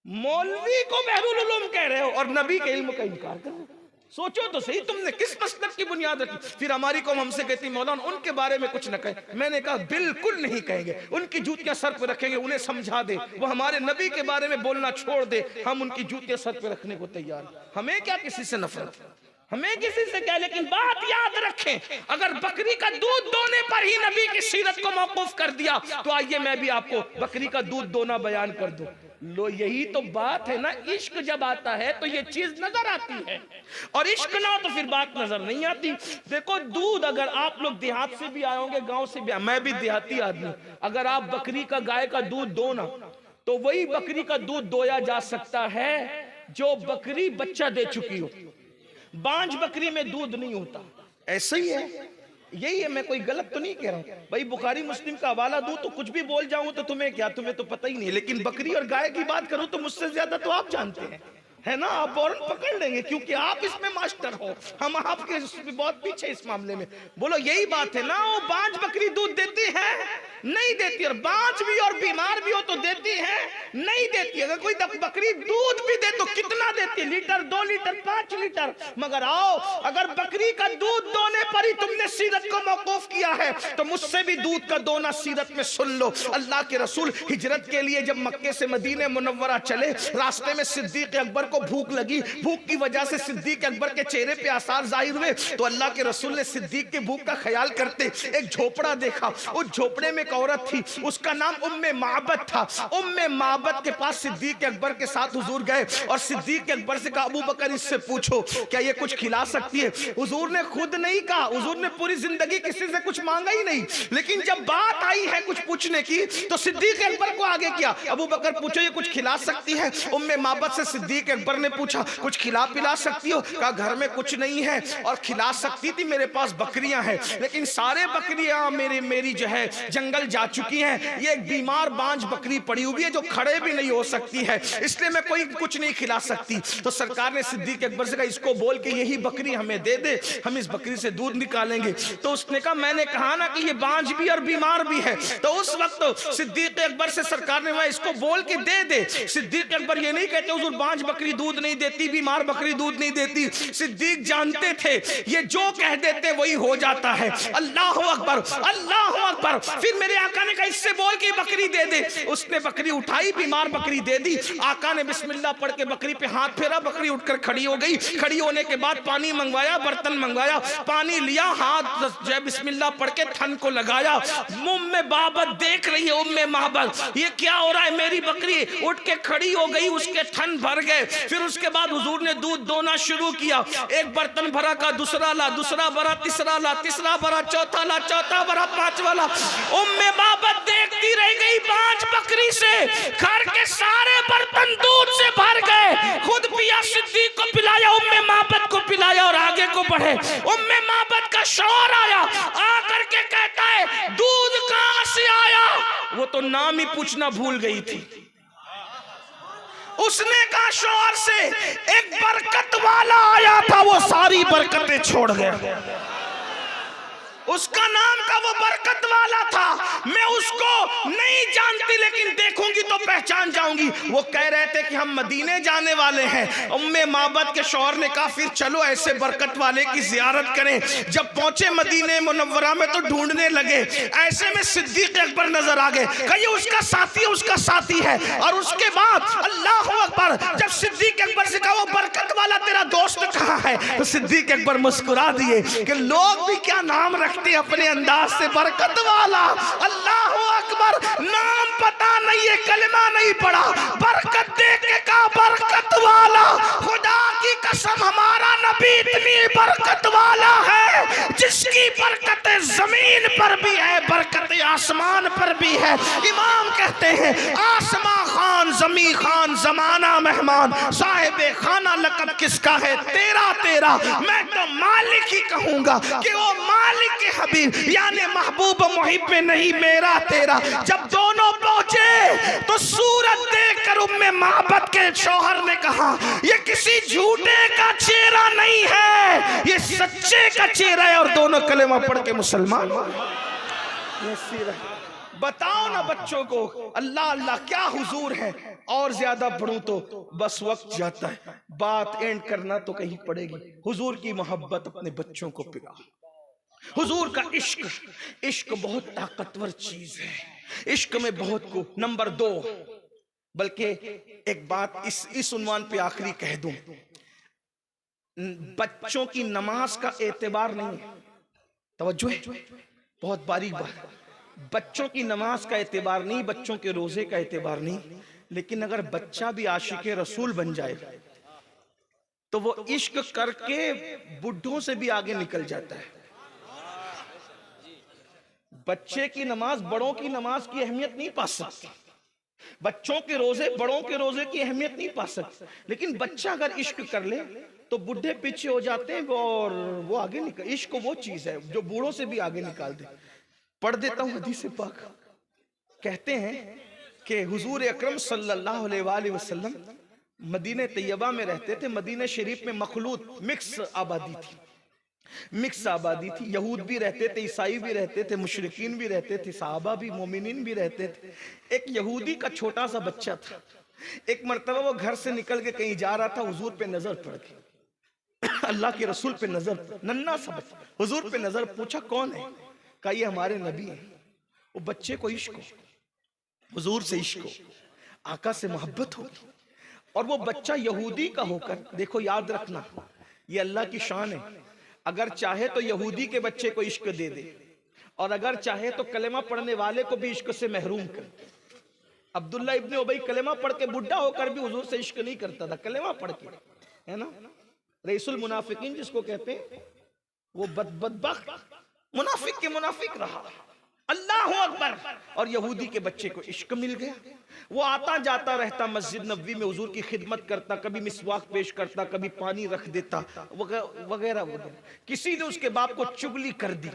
मौलवी को बहरुल उलूम कह रहे हो और नबी के इल्म का इनकार कर रहे हो। सोचो तो सही तुमने किस मसलक की बुनियाद रखी। फिर हमारी कौम हमसे कहती मौलाना उनके बारे में कुछ न कहे। मैंने कहा बिल्कुल नहीं कहेंगे, उनकी जूतियां सर पर रखेंगे, उन्हें समझा दे, वो हमारे नबी के बारे में बोलना छोड़ दे, हम उनकी जूतियां सर पर रखने को तैयार हैं। हमें क्या किसी से नफरत, हमें किसी से क्या, लेकिन बात याद रखें अगर बकरी का दूध दोने पर ही नबी की सीरत को मौकूफ कर दिया तो आइए मैं भी आपको बकरी का दूध दोना बयान कर दूं। लो यही तो बात है ना, इश्क जब आता है तो ये चीज नजर आती है, और इश्क ना हो तो फिर बात नजर नहीं आती। देखो दूध, अगर आप लोग देहात से भी आए होंगे, गांव से भी, मैं भी देहाती आदमी, अगर आप बकरी का गाय का दूध दो ना तो वही बकरी का दूध दोया जा सकता है जो बकरी बच्चा दे चुकी हो। बांझ बकरी में दूध नहीं होता। ऐसा ही है, यही है, मैं कोई गलत तो नहीं कह रहा हूं भाई। बुखारी मुस्लिम का हवाला दूं तो कुछ भी बोल जाऊं तो तुम्हें क्या, तुम्हें तो पता ही नहीं, लेकिन बकरी और गाय की बात करूं तो मुझसे ज्यादा तो आप जानते हैं, है ना। आप फौरन पकड़ लेंगे क्योंकि आप इसमें मास्टर हो, हम आपके बहुत पीछे इस मामले में। बोलो यही बात है ना, वो बांझ बकरी दूध देती है नहीं देती, और बांझ भी और बीमार भी हो तो देती है नहीं देती। अगर कोई बकरी दूध भी दे तो कितना देती है, लीटर, 2 लीटर, 5 लीटर। मगर आओ अगर बकरी का दूध दोने पर ही तुमने सीरत को मौकूफ किया है तो मुझसे भी दूध का दोना सीरत में सुन लो। अल्लाह के रसूल हिजरत के लिए जब मक्के से मदीने मुनव्वरा चले, रास्ते में सिद्दीक अकबर को भूख लगी, भूख की वजह से सिद्दीक अकबर के चेहरे पे आसार जाहिर हुए, तो अल्लाह के रसूल ने सिद्दीक के भूख का ख्याल करते एक झोपड़ा देखा। उस झोपड़े में एक औरत थी, उसका नाम उम्मे माबद था। उम्मे माबद के पास सिद्दीक अकबर के साथ हुजूर गए और सिद्दीक अकबर से कहा अबू बकर इससे पूछो क्या ये कुछ खिला सकती है। हुजूर ने खुद नहीं कहा, हुजूर ने पूरी जिंदगी किसी से कुछ मांगा ही नहीं, लेकिन जब बात आई है कुछ पूछने की तो सिद्दीक अकबर को आगे किया, अबू बकर पूछो ये कुछ खिला सकती है। उम्मे माबद से सिद्दीक अकबर ने पूछा कुछ खिला पिला सकती हो? कहा घर में कुछ नहीं है और खिला सकती थी, मेरे पास बकरियां हैं, लेकिन सारे बकरियां मेरी जो है जंगल जा चुकी हैं। ये एक बीमार बांझ बकरी पड़ी हुई है जो खड़े भी नहीं हो सकती है, इसलिए मैं कोई कुछ नहीं खिला सकती। तो सरकार ने सिद्दीक अकबर से कहा इसको बोल के यही बकरी हमें दे दे, हम इस बकरी से दूध निकालेंगे। तो उसने कहा मैंने कहा ना कि ये बांझ भी और बीमार भी है। तो उस वक्त सिद्दीक अकबर से सरकार ने कहा इसको बोल के दे दे। सिद्दीक अकबर ये नहीं कहते हुजूर बांझ बकरी दूध नहीं देती, बीमार बकरी दूध नहीं देती। सिद्दीक जानते थे ये जो कह देते वही हो जाता है। अल्लाह अकबर, अल्लाह अकबर। फिर मेरे आका ने कहा इससे बोल के बकरी दे दे। उसने बकरी उठाई, बीमार बकरी दे दी। आका ने बिस्मिल्लाह पढ़ के बकरी पे हाथ फेरा, बकरी उठकर खड़ी हो गई। खड़ी होने के बाद पानी मंगवाया, बर्तन मंगवाया, पानी लिया, हाथ जय बिस्मिल्लाह पढ़ के थन को लगाया। उम्मे बाबत देख रही है, उम्मे महबत ये क्या हो रहा है। मेरी बकरी उठ के खड़ी हो गई, उसके थन भर गए। फिर उसके बाद हुजूर ने दूध दोना शुरू किया। एक बर्तन भरा का दूसरा ला, दूसरा भरा तीसरा ला, तीसरा भरा चौथा ला, चौथा भरा पांचवा ला। उम्मे बाबत देखती रह गई, बांझ बकरी से घर के सारे बर्तन दूध से भर गए। खुद पिया, सिद्दीक को पिलाया, उम्मे माबत को पिलाया और आगे को बढ़े। उम्मे माबत का शौहर आया, आकर के कहता है दूध कहां से आया। वो तो नाम ही पूछना भूल गई थी। उसने कहा शौहर से एक बरकत वाला आया था, वो सारी बरकतें छोड़ गया। उसका नाम का वो बरकत वाला था। मैं उसको नहीं जानती लेकिन देखूंगी तो पहचान जाऊंगी। वो कह रहे थे कि हम मदीने जाने वाले हैं। उम्मे माबद के शौहर ने कहा फिर चलो ऐसे बरकत वाले की जियारत करें। जब पहुंचे मदीने मुनव्वरा में तो ढूंढने लगे, ऐसे में सिद्दीक अकबर नजर आ गए। कहिए उसका साथी है, उसका साथी है। और उसके बाद अल्लाह अकबर, जब सिद्दीक अकबर से कहा वो बरकत वाला तेरा दोस्त कहाँ है, तो सिद्दीक अकबर मुस्कुरा दिए कि लोग भी क्या नाम रख अपने अंदाज से, बरकत वाला। अल्लाह अकबर, नाम पता नहीं है, कलमा नहीं पढ़ा, बरकत देख के कहा बरकत वाला। खुदा की कसम हमारा नबी इतनी बरकत वाला है जिसकी बरकत जमीन पर भी है, बरकत आसमान पर भी है। इमाम कहते हैं आसमां खान, जमी खान, जमाना मेहमान, साहिबे खाना लक़ब किसका है, तेरा तेरा। मैं तो मालिक ही कहूंगा कि वो मालिक के हबीब यानी महबूब मुहिब में नहीं मेरा तेरा। जब दोनों पहुंचे तो सूरत देखकर उम्मे महबत के शौहर ने कहा ये किसी झूठे का चेहरा नहीं है, ये सच्चे का चेहरा है। और दोनों कलेमा पढ़ के मुसलमान। बताओ ना बच्चों को अल्लाह अल्लाह क्या हुजूर है। और ज्यादा पढ़ूं तो बस वक्त जाता है, बात एंड करना तो कहीं पड़ेगी। हुजूर की मोहब्बत अपने बच्चों को पिला, हुजूर का इश्क, इश्क बहुत ताकतवर चीज है। इश्क में बहुत को। नंबर 2, बल्कि एक बात इस उन्वान पे आखिरी कह दूं, बच्चों की नमाज का एतबार नहीं है। तवज्जो है, बहुत बारीक बात। बच्चों की नमाज का एतबार नहीं, बच्चों के रोजे का एतबार नहीं, लेकिन अगर बच्चा भी आशिक रसूल बन जाए तो वो इश्क करके बुढ़ों से भी आगे निकल जाता है। बच्चे की नमाज बड़ों की नमाज की अहमियत नहीं पा सकती, बच्चों के रोजे बड़ों के रोजे की अहमियत नहीं पा सकते। लेकिन बच्चा अगर इश्क कर ले तो बुढ़े पीछे हो जाते हैं और वो आगे निकल। इश्क वो चीज है जो बूढ़ों से भी आगे निकाल दे। पढ़ देता हूं हदीस पाक। कहते हैं कि हुजूर अकरम सल्लल्लाहु अलैहि वसल्लम मदीने तैयबा में रहते थे। मदीने शरीफ में मखलूत मिक्स आबादी थी, मिक्स आबादी थी। यहूद भी रहते थे, ईसाई भी रहते थे, मुशरिकीन भी रहते थे, सहाबा भी, मोमिनीन भी रहते थे। एक यहूदी का छोटा सा बच्चा था। एक मर्तबा वो घर से निकल के कहीं जा रहा था, हुजूर पे नजर पड़ गई, अल्लाह के रसूल पे नजर, नन्ना सा बच्चा हुजूर पे नजर। पूछा कौन है, कहा ये हमारे नबी हैं। वो बच्चे को इश्क हो, हुजूर से इश्क हो, आका से मोहब्बत होगी। और वो बच्चा यहूदी का होकर, देखो याद रखना ये अल्लाह की शान है, अगर चाहे तो यहूदी के बच्चे को इश्क दे दे और अगर चाहे तो कलेमा पढ़ने वाले को भी इश्क से महरूम कर। अब्दुल्ला इब्ने उबई कलेमा पढ़ के बुढ़ा होकर भी हुजूर से इश्क नहीं करता था, कलेमा पढ़ के, है ना। रईसुल मुनाफिकीन जिसको कहते हैं, वो बदबख्त मुनाफिक के मुनाफिक रहा। अल्लाह अकबर। और यहूदी के बच्चे को इश्क मिल गया। वो आता जाता रहता, मस्जिद नबवी में हुजूर की खिदमत करता, कभी मिसवाक पेश करता, कभी पानी रख देता, वगैरह वगैरह। किसी ने उसके बाप को चुगली कर दी।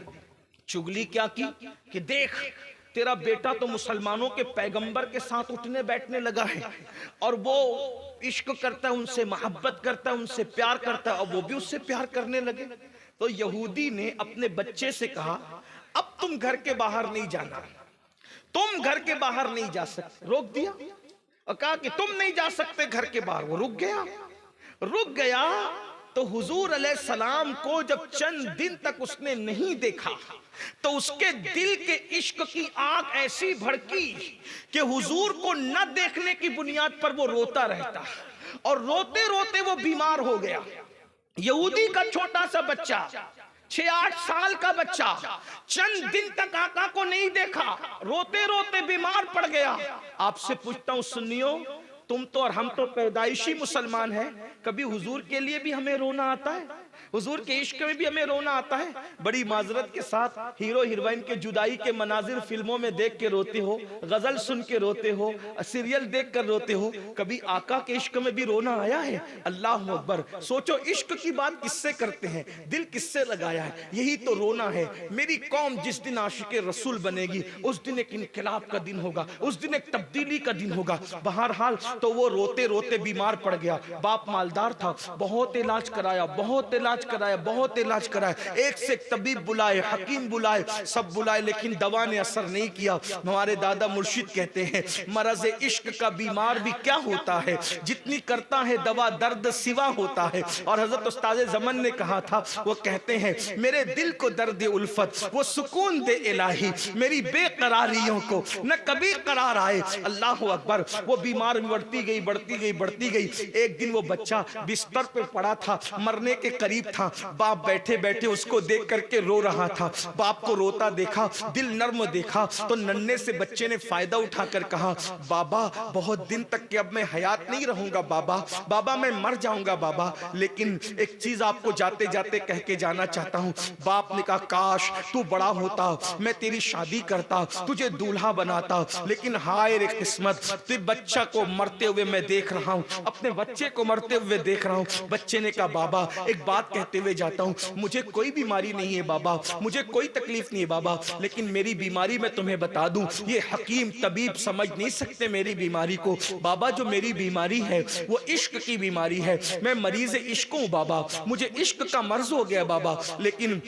चुगली क्या की कि देख तेरा बेटा तो मुसलमानों के पैगंबर के साथ उठने बैठने लगा है और वो इश्क करता है, उनसे मोहब्बत करता है, उनसे प्यार करता है और वो भी उससे प्यार करने लगे। तो यहूदी ने अपने बच्चे से कहा, अब तुम घर के बाहर नहीं जाना, तुम घर के बाहर नहीं जा सकते। रोक दिया और कहा कि तुम नहीं जा सकते घर के बाहर। वो रुक गया। तो हुजूर अलैहिस्सलाम को जब चंद दिन तक उसने नहीं देखा तो उसके दिल के इश्क की आग ऐसी भड़की कि हुजूर को न देखने की बुनियाद पर वो रोता रहता और रोते रोते वो बीमार हो गया। यहूदी का छोटा सा बच्चा, 6-8 साल का बच्चा, चंद दिन तक आका को नहीं देखा, रोते रोते बीमार पड़ गया। आपसे पूछता हूं सुन्नियों, तुम तो और हम तो पैदाइशी मुसलमान हैं, कभी हुजूर के लिए भी हमें रोना आता है? हुजूर के इश्क में भी हमें रोना आता है? बड़ी माजरत के साथ हीरो हीरोइन के जुदाई के मनाजिर फिल्मों में देख के रोते हो, गजल सुन के रोते हो, सीरियल देख कर रोते हो, कभी आका के इश्क में भी रोना आया है? अल्लाह अकबर। सोचो इश्क की बात किससे करते हैं, दिल किससे लगाया है, यही तो रोना है। मेरी कौम जिस दिन आशिक रसूल बनेगी उस दिन एक इनकलाब का दिन होगा, उस दिन एक तब्दीली का दिन होगा। बहरहाल तो वो रोते रोते बीमार पड़ गया। बाप मालदार था, बहुत इलाज कराया, बहुत इलाज कराया, एक से एक तबीब बुलाए, हकीम बुलाए, सब बुलाए, लेकिन दवा ने असर नहीं किया। हमारे दादा मुर्शिद कहते हैं, मरज़ इश्क का बीमार भी क्या होता है, जितनी करता है दवा दर्द सिवा होता है। और हजरत उस्ताद ज़मन ने कहा था, वो कहते हैं, मेरे दिल को दर्द उल्फत वो सुकून दे इलाही, मेरी बेकरारियों को न कभी करार आए। अल्लाह अकबर। वो बीमार बढ़ती गई। एक दिन वो बच्चा बिस्तर पे पड़ा था, मरने के करीब था। बाप बैठे बैठे उसको देख करके रो रहा था। बाप को रोता देखा, दिल नर्म देखा, तो नन्हे से बच्चे ने फायदा उठाकर कहा, बाबा बहुत दिन तक के अब मैं हयात नहीं रहूंगा बाबा मैं मर जाऊंगा बाबा, लेकिन एक चीज आपको जाते जाते कह के जाना चाहता हूँ। बाप ने कहा, काश तू बड़ा होता, मैं तेरी शादी करता, तुझे दूल्हा बनाता, लेकिन हाय रे किस्मत, तू बच्चा को मरते हुए मैं देख रहा हूँ, अपने बच्चे को मरते हुए देख रहा हूँ। बच्चे ने कहा, बाबा एक बात कहते हुए जाता हूँ, मुझे कोई बीमारी नहीं है बाबा, मुझे कोई तकलीफ नहीं है बाबा, लेकिन मेरी बीमारी मैं तुम्हें बता दूं, ये हकीम तबीब समझ नहीं सकते मेरी बीमारी को। बाबा जो मेरी बीमारी है वो इश्क की बीमारी है, मैं मरीज इश्क हूँ बाबा, मुझे इश्क का मर्ज हो गया बाबा, लेकिन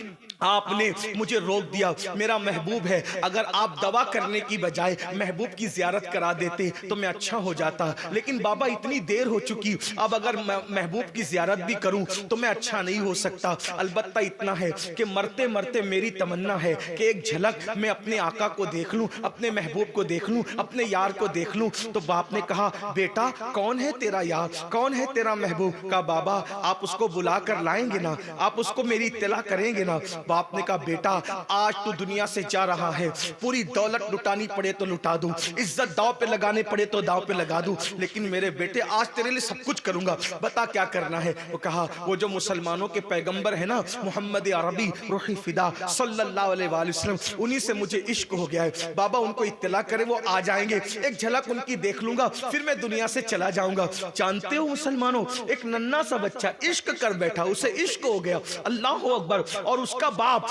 आपने मुझे रोक दिया। मेरा महबूब है, अगर आप दवा करने की बजाय महबूब की जियारत करा देते तो मैं अच्छा हो जाता, लेकिन बाबा इतनी देर हो चुकी, अब अगर महबूब की जियारत भी करूं तो मैं अच्छा नहीं हो सकता। अलबत्ता इतना है कि मरते मरते मेरी तमन्ना है कि एक झलक मैं अपने आका को देख लूं, अपने महबूब को देख लूं, अपने यार को देख लूं। तो बाप ने कहा, बेटा कौन है तेरा यार, कौन है तेरा महबूब? कहा, बाबा आप उसको बुला कर लाएंगे ना, आप उसको मेरी इत्तला करेंगे ना? बाप ने कहा, बेटा आज तू दुनिया से जा रहा है, पूरी दौलत लुटानी पड़े तो लुटा दूं, इज्जत दांव पे लगाने पड़े तो दांव पे लगा दूं, लेकिन मेरे बेटे आज तेरे लिए सब कुछ करूंगा, बता क्या करना है? वो कहा, वो जो मुसलमानों के पैगंबर है ना, मोहम्मद अरबी रूही फिदा सल्लल्लाहु अलैहि वसल्लम, उन्हीं से मुझे इश्क हो गया है बाबा, उनको इत्तला करे, वो आ जाएंगे, एक झलक उनकी देख लूंगा, फिर मैं दुनिया से चला जाऊंगा। जानते हो मुसलमानों, एक नन्हा सा बच्चा इश्क कर बैठा, उसे इश्क हो गया, अल्लाह अकबर। और उसका बाप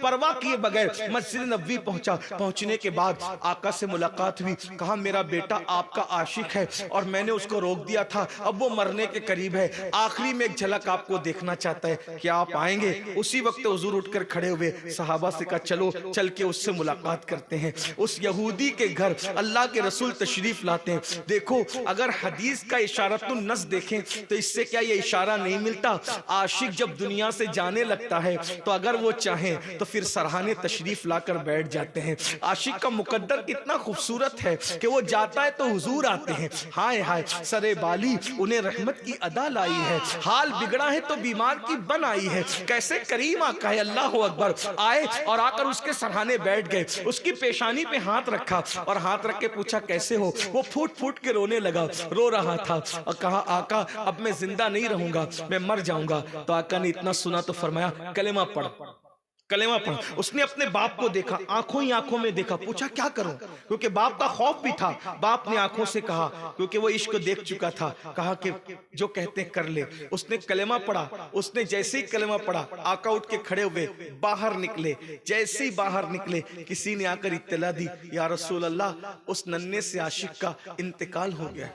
परवाह किए बगैर मस्जिद नबवी पहुंचा। पहुंचने के बाद आका से मुलाकात हुई, कहा, मेरा बेटा आपका आशिक है और मैंने उसको रोक दिया था, अब वो मरने के करीब है, आखिरी में एक झलक आपको देखना चाहता है, क्या आप आएंगे? उसी वक्त हुजूर उठकर खड़े हुए, सहाबा से कहा, चलो चल के उससे मुलाकात करते हैं। उस यहूदी के घर अल्लाह के रसूल तशरीफ लाते हैं। देखो, अगर हदीस का इशारतुन नस देखें तो इससे क्या ये इशारा नहीं मिलता, आशिक जब दुनिया से जाने लगता है तो अगर वो चाहें तो फिर सरहाने तशरीफ लाकर बैठ जाते हैं। आशिक का मुकद्दर कितना खूबसूरत है कि वो जाता है तो हुजूर आते हैं। हाय हाय, सरे बाली उन्हें रहमत की अदा लाई है, हाल बिगड़ा है तो बीमार की बन आई है, कैसे करीम आका है, अल्लाह अकबर। आए और आकर उसके सरहाने बैठ गए, उसकी पेशानी पे हाथ रखा और हाथ रख के पूछा, कैसे हो? वो फूट फूट के रोने लगा, रो रहा था और कहा, आका अब मैं जिंदा नहीं रहूंगा, मैं मर जाऊंगा। तो आका ने इतना सुना तो फरमाया, कलेमा पढ़। कलेमा पढ़ा। उसने अपने बाप को देखा, आंखों ही आंखों में देखा, पूछा क्या करूं, क्योंकि बाप का खौफ भी था। बाप ने आंखों से कहा, क्योंकि वो इश्क देख चुका था, कहा कि जो कहते हैं कर ले। उसने कलेमा पढ़ा। उसने जैसे ही कलेमा पढ़ा, आका उठ के खड़े हुए, बाहर निकले। जैसे ही बाहर निकले, किसी ने आकर इत्तला दी, या रसूल अल्लाह, उस नन्हे से आशिक का इंतकाल हो गया।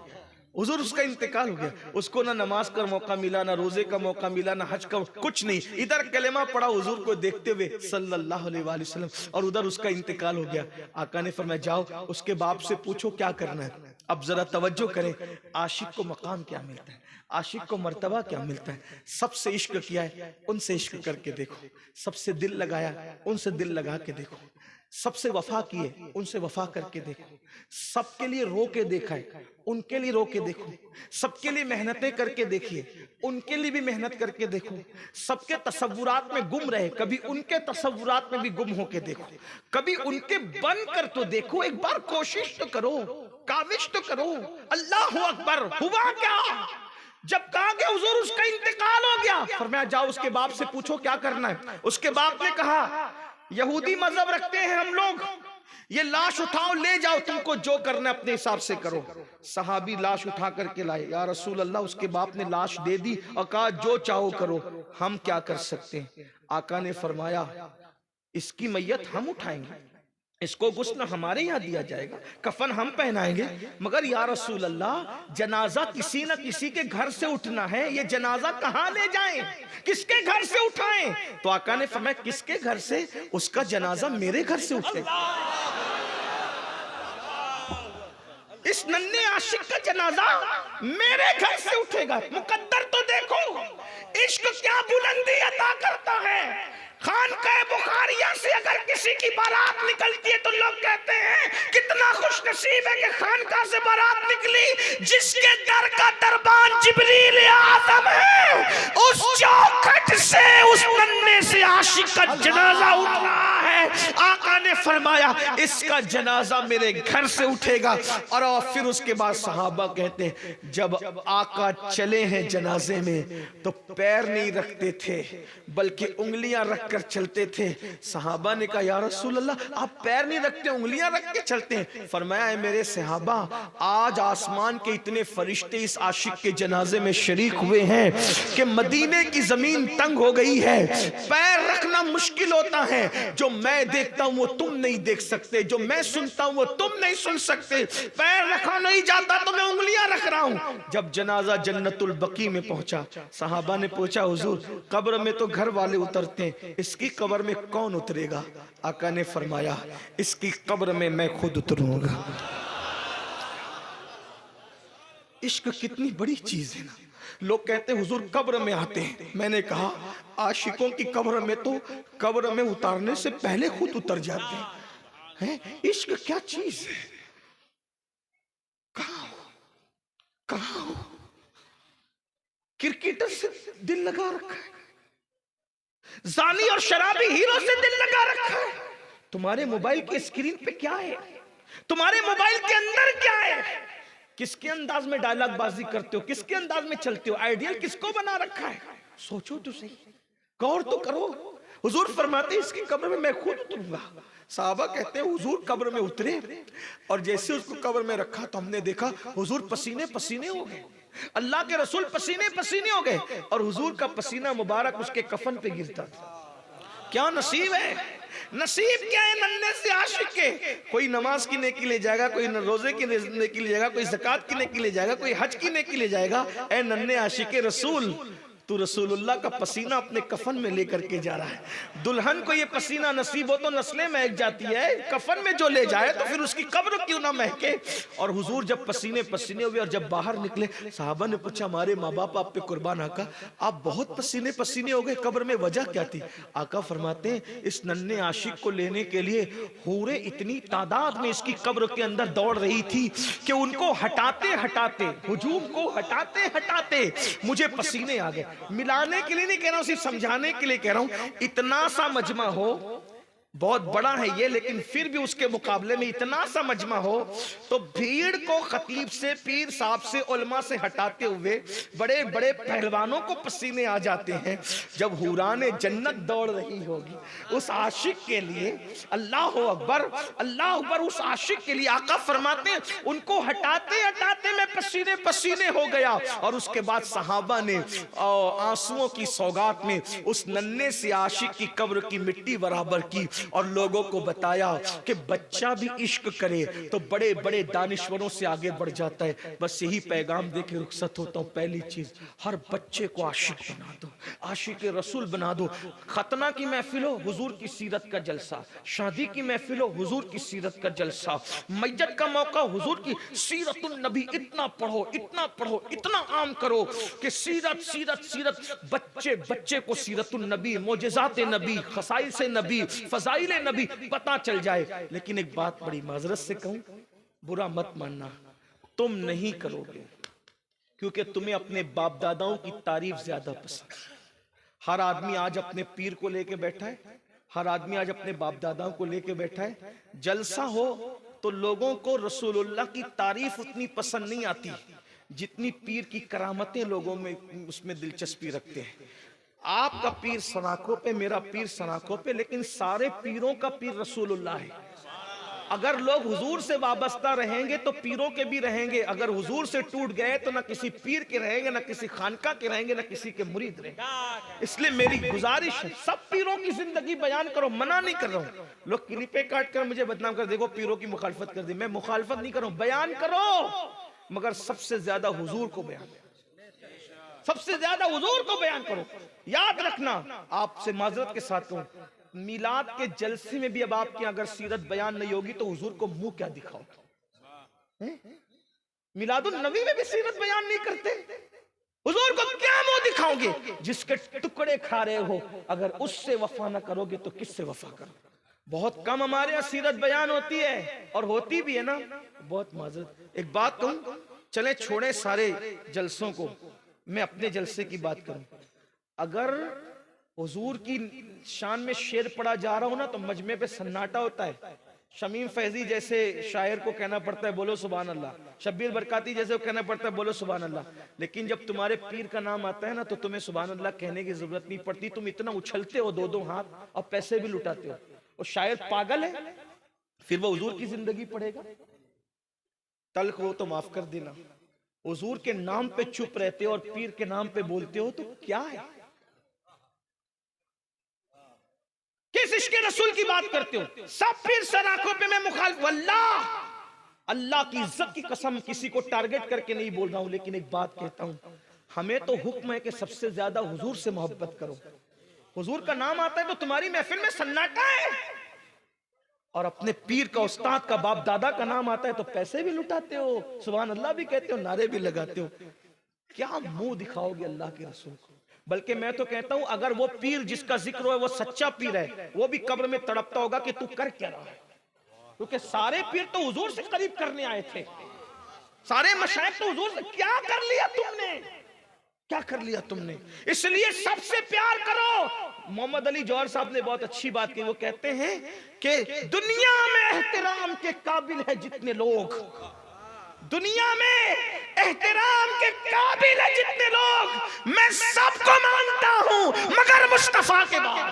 हुजूर, उसका इंतकाल हो गया। उसको ना नमाज का मौका मिला, ना रोजे का मौका मिला, ना हज का, कुछ नहीं। इधर कलेमा पड़ा हुजूर को देखते हुए सल्लल्लाहु अलैहि वसल्लम, और उधर उसका इंतकाल हो गया। आका ने फरमाया जाओ उसके बाप से पूछो क्या करना है। अब जरा तवज्जो करें, आशिक को मकाम क्या मिलता है, आशिक को मर्तबा क्या मिलता है। सबसे इश्क किया है, उनसे इश्क करके देखो। सबसे दिल लगाया, उनसे दिल लगा के देखो। सबसे वफा किए, उनसे वफा करके देखो। सबके लिए रो के देखा है, उनके लिए रो के देखो। सबके लिए मेहनतें करके देखिए, उनके लिए भी मेहनत करके देखो। सबके तसव्वुरात में गुम रहे, कभी उनके तसव्वुरात में भी गुम होके देखो। कभी उनके बन कर तो देखो, एक बार कोशिश तो करो, काविश तो करो। अल्लाह अकबर। हुआ क्या? जब कहा कि हुजूर उसका इंतकाल हो गया, फरमाया जाओ उसके बाप से पूछो क्या करना है। उसके बाप ने कहा, यहूदी मजहब रखते हैं हम लोग, ये लाश उठाओ ले जाओ, तुमको जो करना अपने हिसाब से करो। सहाबी लाश उठा करके लाए। या रसूल अल्लाह, उसके बाप ने लाश दे दी और कहा जो चाहो करो, हम क्या कर सकते हैं। आका ने फरमाया इसकी मैयत हम उठाएंगे, इसको गुस्ल हमारे यहाँ दिया जाएगा, कफन हम पहनाएंगे। मगर या रसूल अल्लाह, जनाजा किसी न किसी के घर से उठना है, ये जनाजा कहाँ ले जाएं, किसके घर से उठाएं? तो आका ने फरमाया किसके घर से? उसका जनाजा मेरे घर से उठेगा। इस नन्हे आशिक का जनाजा मेरे घर से उठेगा। मुकद्दर तो देखो, इश्क क्या बुलंदी अता करता है। खानकाह बुखारिया से अगर किसी की बारात निकलती है तो लोग कहते हैं कितना खुश नसीब है कि खानकाह से बारात निकली, जिसके दर का दरबान जिब्रील आज़म है। उस चौखट से उस नन्हे से आशिक का जनाजा उठ रहा है। आका ने फरमाया इसका जनाजा मेरे घर से उठेगा। और फिर उसके बाद सहाबा कहते हैं जब आका चले हैं जनाजे में तो पैर नहीं रखते थे, बल्कि उंगलियां रख कर चलते थे। सहाबा ने कहा या रसूल अल्लाह, आप पैर नहीं रखते, उंगलियां रख के चलते हैं। फरमाया है मेरे सहाबा, आज आसमान के इतने फरिश्ते इस आशिक के जनाजे में शरीक हुए हैं कि मदीने की जमीन तंग हो गई है, पैर रखना मुश्किल होता है। जो मैं देखता हूं वो तुम नहीं देख सकते, जो मैं सुनता हूं वो तुम नहीं सुन सकते। पैर रखा नहीं जाता तो मैं उंगलियां रख रहा हूं। जब जनाजा जन्नतुल बकी में पहुंचा, सहाबा ने पूछा हुजूर, कब्र में तो घर वाले उतरते हैं, इसकी कब्र में कौन उतरेगा? आका ने फरमाया इसकी कब्र में मैं खुद उतरूंगा। इश्क कितनी बड़ी चीज है ना। लोग कहते हैं हुजूर कब्र में आते हैं। मैंने कहा आशिकों की कब्र में तो कब्र में उतारने से पहले खुद उतर जाते हैं। इश्क क्या चीज है? कहां हो? क्रिकेटर से दिल लगा रखा है, जानी और शराबी हीरो से दिल लगा रखा है। तुम्हारे मोबाइल की स्क्रीन पे क्या है? तुम्हारे मोबाइल के अंदर क्या है? किसके अंदाज में डायलॉग बाजी करते हो, किसके अंदाज में चलते हो, आइडियल किसको बना रखा है? सोचो तो सही, गौर तो करो। हुजूर फरमाते इसकी कब्र में मैं खुद उतरूंगा। साहबा कहते हैं हुजूर कब्र में उतरे और जैसे उसको कब्र में रखा तो हमने देखा हुजूर पसीने पसीने हो गए। अल्लाह के रसूल पसीने पसीने हो गए और हुजूर का पसीना मुबारक उसके कफन पे गिरता था। क्या नसीब है, नसीब क्या है नन्हे से आशिक के। कोई नमाज की नेकी ले जाएगा, कोई रोजे की नेकी ले जाएगा, कोई ज़कात की नेकी ले जाएगा, कोई हज की नेकी ले जाएगा। ए नन्हे आशिक रसूल, तू रसूलुल्लाह का पसीना अपने कफन में लेकर के जा रहा है। दुल्हन को ये पसीना नसीब हो तो नस्लें महक जाती है, कफन में जो ले जाए तो फिर उसकी कब्र क्यों ना महके। और हुजूर जब पसीने पसीने हुए और जब बाहर निकले, साहबा ने पूछा हमारे माँ बाप आप पे कुर्बान आका, आप बहुत पसीने पसीने हो गए, कब्र में वजह क्या थी? आका फरमाते हैं इस नन्हे आशिक को लेने के लिए हूरें इतनी तादाद में इसकी कब्र के अंदर दौड़ रही थी कि उनको हटाते हटाते, हुजूम को हटाते हटाते मुझे पसीने आ गए। मिलाने के लिए नहीं कह रहा हूं, सिर्फ समझाने के लिए कह रहा हूं। इतना सा मजमा हो बहुत बड़ा है ये, लेकिन फिर भी उसके मुकाबले में इतना सा मजमा हो तो भीड़ को खतीब से, पीर साहब से, उलमा से हटाते हुए बड़े बड़े पहलवानों को पसीने आ जाते हैं। जब हुराने जन्नत दौड़ रही होगी उस आशिक के लिए, अल्लाह अकबर, अल्लाह अकबर, उस आशिक के लिए आका फरमाते हैं उनको हटाते हटाते मैं पसीने पसीने हो गया। और उसके बाद सहाबा ने आंसुओं की सौगात में उस नन्हे से आशिक की कब्र की मिट्टी बराबर की और लोगों को बताया कि बच्चा भी इश्क करे तो बड़े बड़े दानिश्वरों से आगे बढ़ जाता है। बस यही पैगाम देके रुखसत होता हूं। पहली चीज, हर बच्चे को आशिक बना दो, आशिक रसूल बना दो। खतना की महफिल हो, हुजूर की सीरत का जलसा। शादी की महफिल हो, हुजूर की सीरत का जलसा। मैयत का मौका, हुजूर की सीरतुन नबी इतना पढ़ो, इतना पढ़ो, इतना आम करो कि सीरत सीरत सीरत, बच्चे बच्चे को सीरतुन नबी, मोजेजात नबी, खसाइल से नबी, फजाइल नबी पता चल जाए। लेकिन एक बात बड़ी माजरत से कहूं, बुरा मत मानना, तुम नहीं करोगे क्योंकि तुम्हें अपने बाप दादाओं की तारीफ ज्यादा पसंद। हर आदमी आज अपने पीर को लेके बैठा है, हर आदमी आज अपने बाप दादाओं को लेके बैठा है। जलसा हो तो लोगों को रसूलुल्लाह की तारीफ उतनी पसंद नहीं आती जितनी पीर की करामतें लोगों में उसमें दिलचस्पी रखते हैं। आपका पीर सनाखों पे, मेरा पीर सनाखों पे, लेकिन सारे पीरों का पीर रसूलुल्लाह है। अगर लोग हुजूर से वाबस्ता रहेंगे तो पीरों के भी रहेंगे, अगर हुजूर से टूट गए तो ना किसी पीर के रहेंगे, ना किसी खानका के रहेंगे, ना किसी के मुरीद रहेंगे। इसलिए मेरी गुजारिश है, सब पीरों की जिंदगी बयान करो, मना नहीं कर रहा हूं। लोग क्लिपे काट कर मुझे बदनाम कर, देखो पीरों की मुखालफत कर दी। मैं मुखालफत नहीं कर रहा हूं, बयान करो, मगर सबसे ज्यादा हुजूर को बयान करो, सबसे ज्यादा हुजूर को बयान करो। याद रखना, आपसे माजरत के साथ हूं, मिलाद के जलसे में भी अब आपकी अगर सीरत बयान नहीं होगी तो हुजूर को मुंह क्या दिखाओ? मिलादुन नबी में भी सीरत बयान नहीं करते, हुजूर को क्या मुंह दिखाओगे? जिसके टुकड़े खा रहे हो, अगर उससे वफा ना करोगे तो किससे वफा करो? बहुत कम हमारे यहाँ सीरत बयान होती है, और होती भी है ना, बहुत माजरत। एक बात कहूं, चले छोड़े सारे जलसों को, मैं अपने जलसे की बात करूं। अगर हुजूर की शान में शेर पढ़ा जा रहा हो ना तो मजमे पे सन्नाटा होता है। शमीम फैजी जैसे शायर को कहना पड़ता है बोलो सुभान अल्लाह, शब्बीर बरकाती जैसे को कहना पड़ता है बोलो सुभान अल्लाह। लेकिन जब तुम्हारे पीर का नाम आता है ना तो तुम्हें सुभान अल्लाह कहने की जरूरत नहीं पड़ती। तुम इतना उछलते हो, दो दो हाथ, और पैसे भी लुटाते हो। और शायर पागल है, फिर वो हुजूर की जिंदगी पढ़ेगा? तल्ख हो तो माफ कर देना, हुजूर के नाम पे चुप रहते हो और पीर के नाम पे बोलते हो तो क्या है? किस इश्क़ रसूल की बात करते हो? सब पीर सराखों पे मैं मुखालिफ। अल्लाह, अल्लाह की इज्जत की कसम, किसी को टारगेट करके नहीं बोल रहा हूं, लेकिन एक बात कहता हूं, हमें तो हुक्म है कि सबसे ज्यादा हुजूर से मोहब्बत करो। हुजूर का नाम आता है तो तुम्हारी महफिल में सन्नाटा है, और अपने पीर का, उस्ताद का, बाप दादा का नाम आता है तो पैसे भी लुटाते हो, सुभान अल्लाह भी कहते हो, नारे भी लगाते हो। क्या मुंह दिखाओगे अल्लाह के रसूल को? बल्कि मैं तो कहता हूं, अगर वो पीर जिसका जिक्र हो वो सच्चा पीर है, वो भी कब्र में तड़पता होगा कि तू कर क्या रहा है, क्योंकि सारे पीर तो हुजूर से करीब करने आए थे, सारे मशाइख तो हुजूर से। क्या कर लिया तुमने, क्या कर लिया तुमने? इसलिए सबसे प्यार करो। मोहम्मद अली जौहर साहब ने बहुत अच्छी बात की, वो कहते हैं कि दुनिया में एहतराम के काबिल है जितने लोग, दुनिया में एहतराम के काबिल है जितने लोग, मैं सबको मानता हूं मगर मुस्तफा के बाद,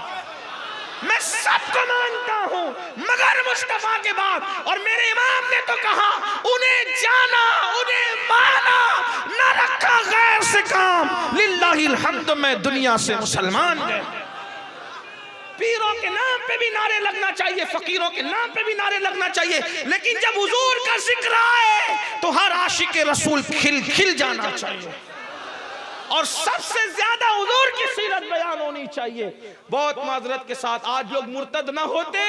मैं सबको मानता हूं मगर मुस्तफा के बाद। और मेरे इमाम ने तो कहा, उन्हें जाना, उन्हें माना, न रखा गैर से काम, लिल्लाहिल हम्द, मैं दुनिया से मुसलमान गए। पीरों के नाम पे भी नारे लगना चाहिए, फकीरों के नाम पे भी नारे लगना चाहिए, लेकिन जब हुजूर का जिक्र आए तो हर आशिक रसूल खिल खिल जाना चाहिए, और सबसे ज्यादा हुजूर की सीरत बयान होनी चाहिए। बहुत माजरत के साथ, आज लोग मुर्तद ना होते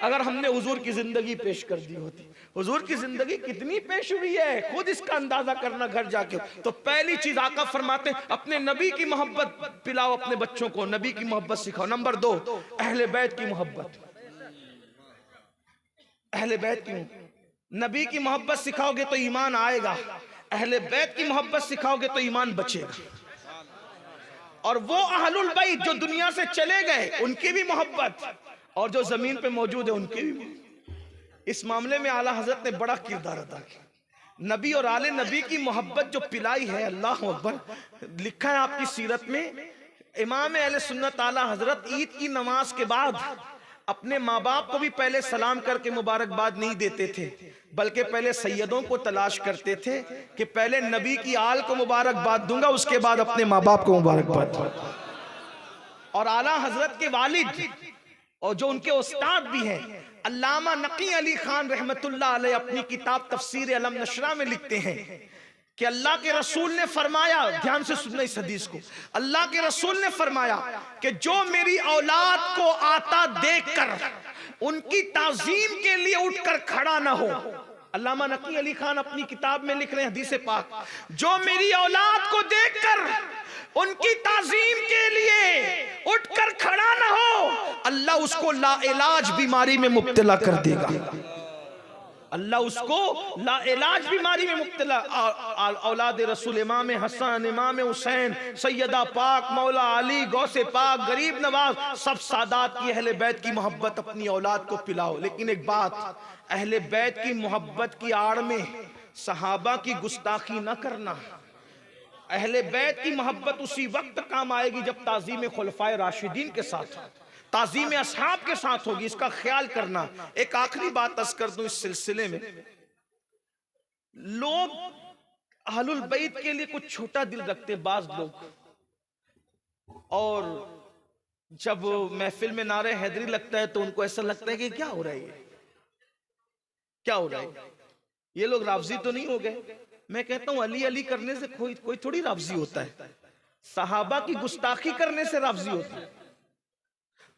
अगर हमने हुजूर की जिंदगी पेश कर दी होती। हुजूर की जिंदगी कितनी पेश हुई है, खुद इसका अंदाजा करना घर जाके। तो पहली चीज आका फरमाते, अपने नबी की मोहब्बत पिलाओ अपने बच्चों को, नबी की मोहब्बत सिखाओ। नंबर 2, अहले बैत की मोहब्बत। अहले बैत की, नबी की मोहब्बत सिखाओगे तो ईमान आएगा, अहले बैत की मोहब्बत सिखाओगे तो ईमान बचेगा। और वो अहलुल बैत जो दुनिया से चले गए, उनकी भी मोहब्बत, और जो जमीन पे मौजूद है उनके भी। इस मामले में आला हजरत ने बड़ा किरदार अदा किया। नबी और आले नबी की मोहब्बत जो पिलाई है, अल्लाह अकबर। लिखा है आपकी सीरत में, इमाम अहले सुन्नत आला हजरत ईद की नमाज के बाद अपने माँ बाप को भी पहले सलाम करके मुबारकबाद नहीं देते थे, बल्कि पहले सैयदों को तलाश करते थे कि पहले नबी की आल को मुबारकबाद दूंगा, उसके बाद अपने माँ बाप को मुबारकबाद। और आला हजरत के वालिद और जो उनके उस्ताद भी हैं, अल्लामा नकी अली खान रहमतुल्लाह अलैह अपनी किताब तफसीर अलम नशरा में लिखते हैं कि अल्लाह के रसूल ने फरमाया, ध्यान से सुनना इस हदीस को, अल्लाह के रसूल ने फरमाया कि जो मेरी औलाद को आता देखकर उनकी ताजीम के लिए उठकर खड़ा ना हो। अल्लामा नकी अली खान अपनी किताब में लिख रहे हैं हदीस पाक, जो मेरी औलाद को देखकर उनकी ताजीम के लिए उठकर खड़ा ना हो, अल्लाह उसको लाइलाज बीमारी में मुब्तला कर देगा। अल्लाह उसको लाइलाज बीमारी में मुब्तला। औलाद रसूल इमाम हसन, इमाम हुसैन, सैयदा पाक, मौला अली, गौसे पाक, गरीब नवाज, सब सादात की अहले बैत की मोहब्बत अपनी औलाद को पिलाओ। लेकिन एक बात, अहले बैत की मोहब्बत की आड़ में सहाबा की गुस्ताखी न करना। अहले बैत की मोहब्बत उसी वक्त काम आएगी जब ताज़ीम खुलफाए राशिदीन के साथ, ताज़ीम असहाब के साथ होगी, इसका ख्याल करना। एक आखिरी बात अर्ज कर दूं इस सिलसिले में, लोग अहलुल बैत के लिए कुछ छोटा दिल रखते बाज लोग, और जब महफिल में नारे हैदरी लगता है तो उनको ऐसा लगता है कि क्या हो रहा है, क्या हो रहा है, ये लोग राफजी तो नहीं हो गए। मैं कहता हूं अली अली करने से कोई थोड़ी राफजी होता है, सहाबा की गुस्ताखी करने से राफजी होता है।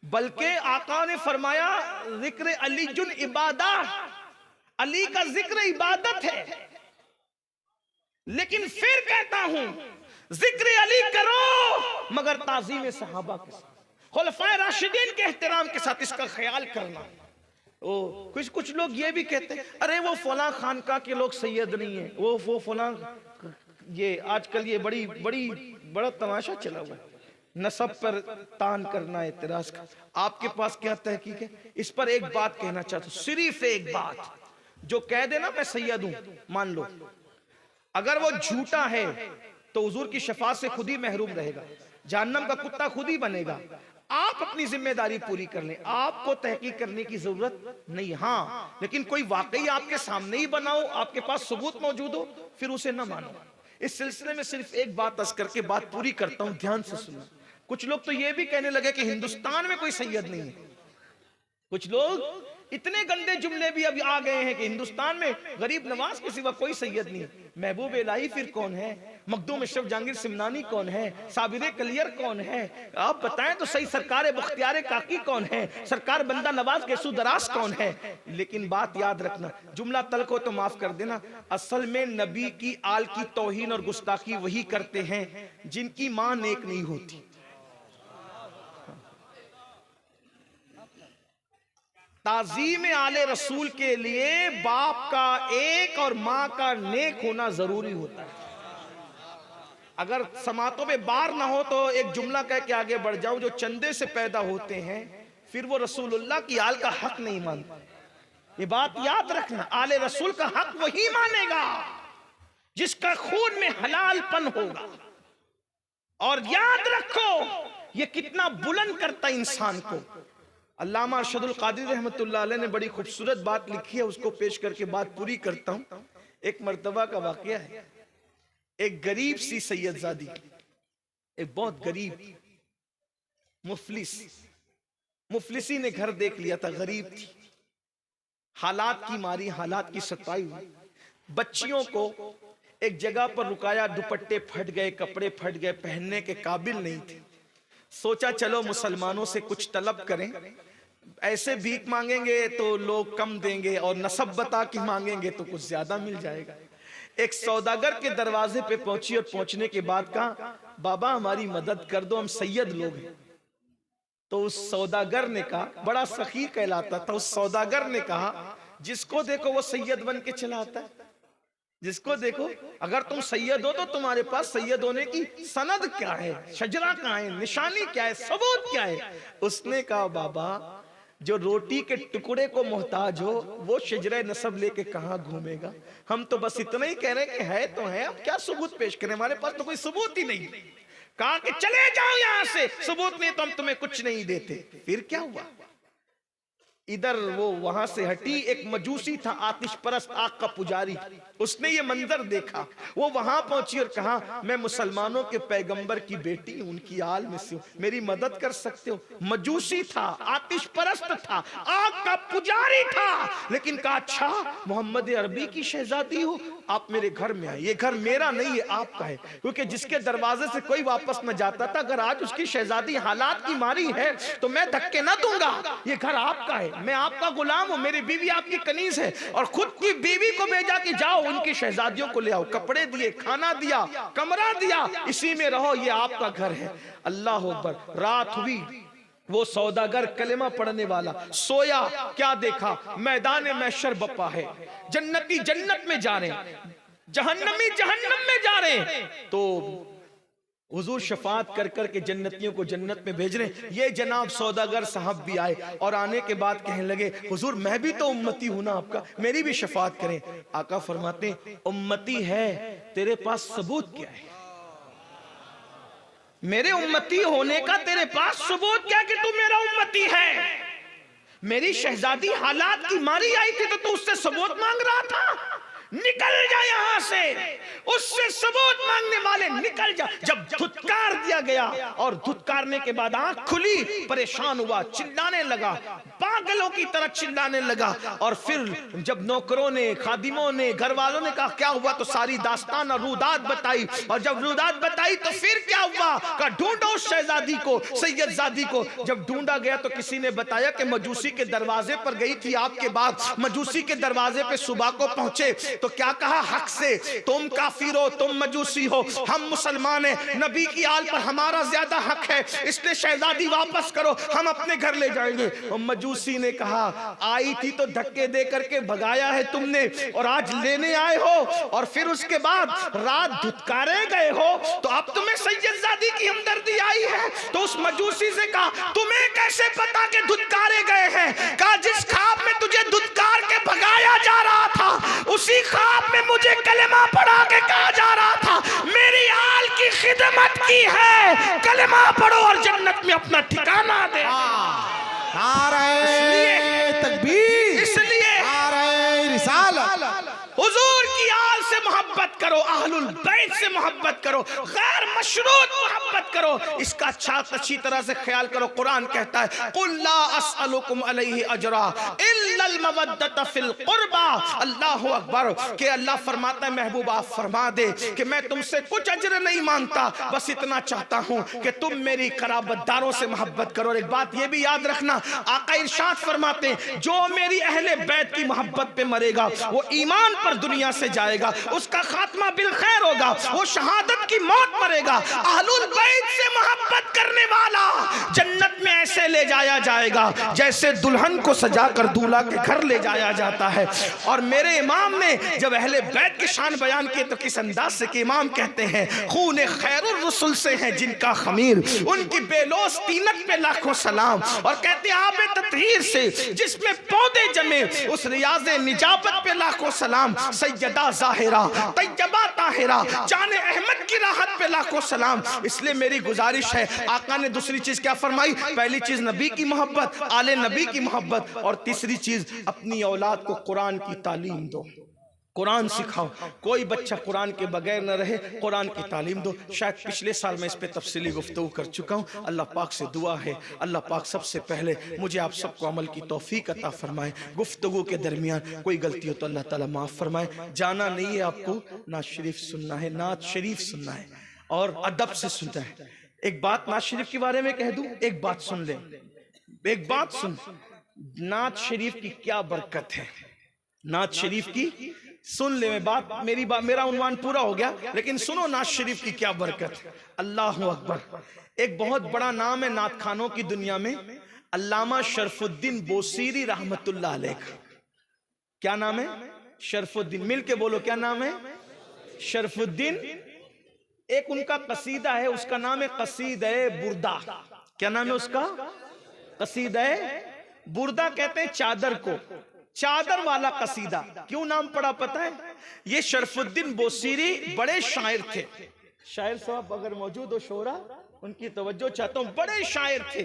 बल्कि आका ने फरमाया जिक्र अली जुन इबादा, अली का जिक्र इबादत है। लेकिन फिर कहता हूं जिक्र अली करो मगर ताज़ीम सहाबा के साथ, खुलफाए राशिदीन के एहतराम के साथ, इसका ख्याल करना। कुछ लोग ये भी कहते हैं अरे वो फलां खानका के लोग सैयद नहीं है, वो फलां, ये आजकल ये बड़ा तमाशा चला हुआ है, नसब पर तान करना, एतराज का। आपके पास क्या तहकीक है? इस पर एक बात कहना चाहता हूं, सिर्फ एक बात, जो कह देना मैं सैयद हूं, मान लो, अगर वो झूठा है तो हुजूर की शफाअत से खुद ही महरूम रहेगा, जहन्नम का कुत्ता खुद ही बनेगा। आप अपनी जिम्मेदारी पूरी कर लें, आपको तहकीक करने की जरूरत नहीं। हाँ, लेकिन कोई वाकई आपके सामने ही बनाओ, आपके पास सबूत मौजूद हो, फिर उसे ना मानो। इस सिलसिले में सिर्फ एक बात अर्ज करके बात पूरी करता हूं, ध्यान से सुनो। कुछ लोग तो ये भी कहने लगे कि हिंदुस्तान में कोई सैयद नहीं है। कुछ लोग इतने गंदे जुमले भी अब आ गए हैं कि हिंदुस्तान में गरीब नवाज के सिवा कोई सैयद नहीं। महबूब इलाही फिर कौन है? मखदूम अशरफ जहांगीर सिमनानी कौन है? साबिर कलियर कौन है? आप बताएं तो सही। सरकार बख्तियार काकी कौन है? सरकार बंदा नवाज के सुदरास कौन है? लेकिन बात याद रखना, जुमला तल्ख हो तो माफ कर देना, असल में नबी की आल की तौहीन और गुस्ताखी वही करते हैं जिनकी मां नेक नहीं होती। ताज़ीम आले रसूल के लिए बाप का एक और माँ का नेक होना जरूरी होता है। अगर समातों में बार ना हो तो एक जुमला कह के आगे बढ़ जाऊं, जो चंदे से पैदा होते हैं फिर वो रसूलुल्लाह की आल का हक नहीं मानते। ये बात याद रखना, आले रसूल का हक वही मानेगा जिसका खून में हलालपन होगा। और याद रखो ये कितना बुलंद करता इंसान को। अल्लामा अरशदुल कादिर रहमतुल्लाह अलैह ने बड़ी खूबसूरत बात लिखी है, उसको पेश करके बात पूरी करता हूं। एक मर्तबा का वाकया है, एक गरीब सी सैयदजादी, एक बहुत गरीब मुफलिसी ने घर देख लिया था, गरीब थी, हालात की मारी, हालात की सताई हुई। बच्चियों को एक जगह पर रुकाया, दुपट्टे फट गए, कपड़े फट गए, पहनने के काबिल नहीं थे। सोचा चलो मुसलमानों से कुछ तलब करें, ऐसे भीख मांगेंगे तो लोग कम देंगे और नसब बता के मांगेंगे तो कुछ ज्यादा मिल जाएगा। एक सौदागर के दरवाजे पे पहुंची और पहुंचने के बाद कहा, बाबा हमारी मदद कर दो, हम सैयद लोग हैं। तो उस सौदागर ने कहा, बड़ा सखी कहलाता था, उस सौदागर ने कहा, जिसको देखो वो सैयद बन के चला आता है, जिसको देखो, अगर तुम सैयद हो तो तुम्हारे पास सैयद होने की सनद क्या है, शजरा कहाँ है, निशानी क्या है, सबूत क्या है? उसने कहा, बाबा जो रोटी के टुकड़े को मोहताज हो वो शजरे नसब लेके कहां घूमेगा। हम तो बस इतना ही कह रहे हैं कि है तो है, अब क्या सबूत पेश करें, हमारे पास तो कोई सबूत ही नहीं। कहा कि चले जाओ यहां से, सबूत नहीं तो हम तुम्हें कुछ नहीं देते। फिर क्या हुआ, इधर वो वहां से हटी, एक मजूसी था आतिश परस्त, आग का पुजारी, उसने ये मंजर देखा। वो वहां पहुंची और कहा मैं मुसलमानों के पैगंबर की बेटी हूं, उनकी आल में से हूं, मेरी मदद कर सकते हो। मजूसी था, आतिश परस्त था, आग का पुजारी था, लेकिन कहा अच्छा मोहम्मद अरबी की शहजादी हो, आप मेरे घर में आए। ये घर मेरा नहीं है, आपका है, क्योंकि जिसके दरवाजे से कोई वापस न जाता था, अगर आज उसकी शहजादी हालात की मारी है तो मैं धक्के ना दूंगा। ये घर आपका है, मैं आपका गुलाम हूं, मेरी बीवी आपकी कनीज है। और खुद की बीवी को भेजा कि जाओ उनकी शहजादियों को ले आओ, कपड़े दिए, खाना दिया, कमरा दिया, इसी में रहो, ये आपका घर है। अल्लाह अकबर। रात हुई, वो सौदागर कलेमा पढ़ने वाला सोया, क्या देखा, मैदान महशर बप्पा है, जन्नती जन्नत में जा रहे हैं, जहन्नमी जहन्नम में जा रहे हैं। तो हुजूर शफात कर कर के जन्नतियों को जन्नत में भेज रहे। ये जनाब सौदागर साहब भी आए और आने के बाद कहने लगे हुजूर मैं भी तो उम्मती हूं ना आपका, मेरी भी शफात करें। आका फरमाते उम्मती है, तेरे पास सबूत क्या है? मेरे उम्मती होने का तेरे पास सबूत क्या कि तू मेरा उम्मती है? मेरी शहजादी हालात की मारी आई थी तो तू उससे सबूत मांग रहा था? निकल जा यहां से, उससे सबूत मांगने वाले निकल जा। जब धुतकार दिया गया और धुतकारने के बाद आंख खुली, परेशान हुआ, चिल्लाने लगा, पागलों की तरह चिल्लाने लगा। और फिर जब नौकरों ने, खादिमों ने, घर वालों ने कहा क्या हुआ, तो सारी दास्तान और रुदात बताई। और जब रुदात बताई तो फिर क्या हुआ, कहा ढूंढो उस शहजादी को, सैयदजादी को। जब ढूंढा गया तो किसी ने बताया कि मजूसी के दरवाजे पर गई थी आपके बाद। मजूसी के दरवाजे पे सुबह को पहुंचे तो क्या कहा, हक से तुम काफिर हो, तुम मजूसी हो, हम मुसलमान हैं, नबी की आल पर हमारा ज्यादा हक है, इसलिए शहजादी वापस करो, हम अपने घर ले जाएंगे। और मजूसी ने कहा आई थी तो धक्के दे करके भगाया है तुमने, और आज लेने आए हो, और फिर उसके बाद रात धुतकारे गए हो, तो अब तुम्हें सैयदजादी की हमदर्दी आई है। तो उस मजूसी से कहा तुम्हें कैसे पता कि धुतकारे गए हैं? कहा जिस ख्वाब में तुझे धुतकार के भगाया जा रहा था, उसी ख्वाब में मुझे कलेमा पढ़ा के कहा जा रहा था मेरी आल की खिदमत की है, कलेमा पढ़ो और जन्नत में अपना ठिकाना दे। नारे तकबीर, इसलिए नारे रिसालत। हुजूर की आल से मोहब्बत करो, अहलुल बैत से मोहब्बत करो, गैर मशरूत मोहब्बत करो, इसका अच्छी तरह से ख्याल करो। कुरान कहता है कुल ला अस्अलुकुम अलैहि अजरा इल्लल मवद्दत फिल कुर्बा। अल्लाह अकबर। कि अल्लाह फरमाता है महबूब आप फरमा दे कि मैं तुमसे कुछ अजर नहीं मांगता, बस इतना चाहता हूं कि तुम मेरी कराबतदारों से मोहब्बत करो। और एक बात ये भी याद रखना, आका इरशाद फरमाते हैं जो मेरी अहले बैत की मोहब्बत पे मरेगा वो ईमान पर दुनिया से जाएगा, उसका खात्मा बिल खैर होगा, वो शहादत की मौत मरेगा। अहलुल बैत से मोहब्बत करने वाला जन्नत में ऐसे ले जाया जाएगा जैसे दुल्हन को सजाकर दूल्हा के घर ले जाया जाता है। और मेरे इमाम ने जब अहले बैत की शान बयान की तो किस अंदाज से कि इमाम कहते हैं खून खैरुर रसूल से है जिनका खमीर, उनकी बेलोस तीनत पे लाखों सलाम। और कहते हैं आबे ततहीर से जिसमें पौधे जमे, उस रियाज़े निजाबत पे लाखों सलाम। सैयदा ज़ाहिरा तैयबा ताहिरा जाने अहमद की राहत पे लाखों सलाम। इसलिए मेरी गुजारिश है, आका ने दूसरी चीज क्या फरमाई? पहली चीज नबी की मोहब्बत, आले नबी की मोहब्बत, और तीसरी चीज अपनी औलाद को कुरान की तालीम दो, कुरान सिखाओ। कोई बच्चा कुरान के बगैर न रहे, कुरान की तालीम दो। शायद पिछले साल मैं इस पे तफसीली गुफ्तगू कर चुका हूँ। अल्लाह पाक से दुआ है अल्लाह पाक सबसे पहले मुझे आप सबको अमल की तौफीक अता फरमाए। गुफ्तगू के दरमियान कोई गलती हो तो अल्लाह ताला माफ़ फरमाए। जाना नहीं है आपको, नात शरीफ सुनना है, नात शरीफ सुनना है और अदब से सुनना है। एक बात नात शरीफ के बारे में कह दूं, एक बात सुन ले, एक बात सुन, नात शरीफ की क्या बरकत है, नात शरीफ की सुन ले। मैं बात मेरा उन्वान पूरा हो गया, लेकिन सुनो नात शरीफ की क्या बरकत है। अल्लाह अकबर। एक बहुत बड़ा नाम है नात खानों की दुनिया में, अल्लामा शरफुद्दीन बोसीरी रहमतुल्लाह अलैह। क्या नाम है? शरफुद्दीन। मिल के बोलो क्या नाम है? शरफुद्दीन। एक उनका कसीदा है, उसका नाम है कसीदा बुर्दा। क्या नाम है उसका? कसीदा बुर्दा कहते हैं चादर को, चादर वाला कसीदा। क्यों नाम पड़ा पता है? ये शरफुद्दीन बोसीरी बड़े शायर थे। शायर साहब अगर मौजूद हो शोरा, उनकी तवज्जो चाहता हूं। बड़े शायर थे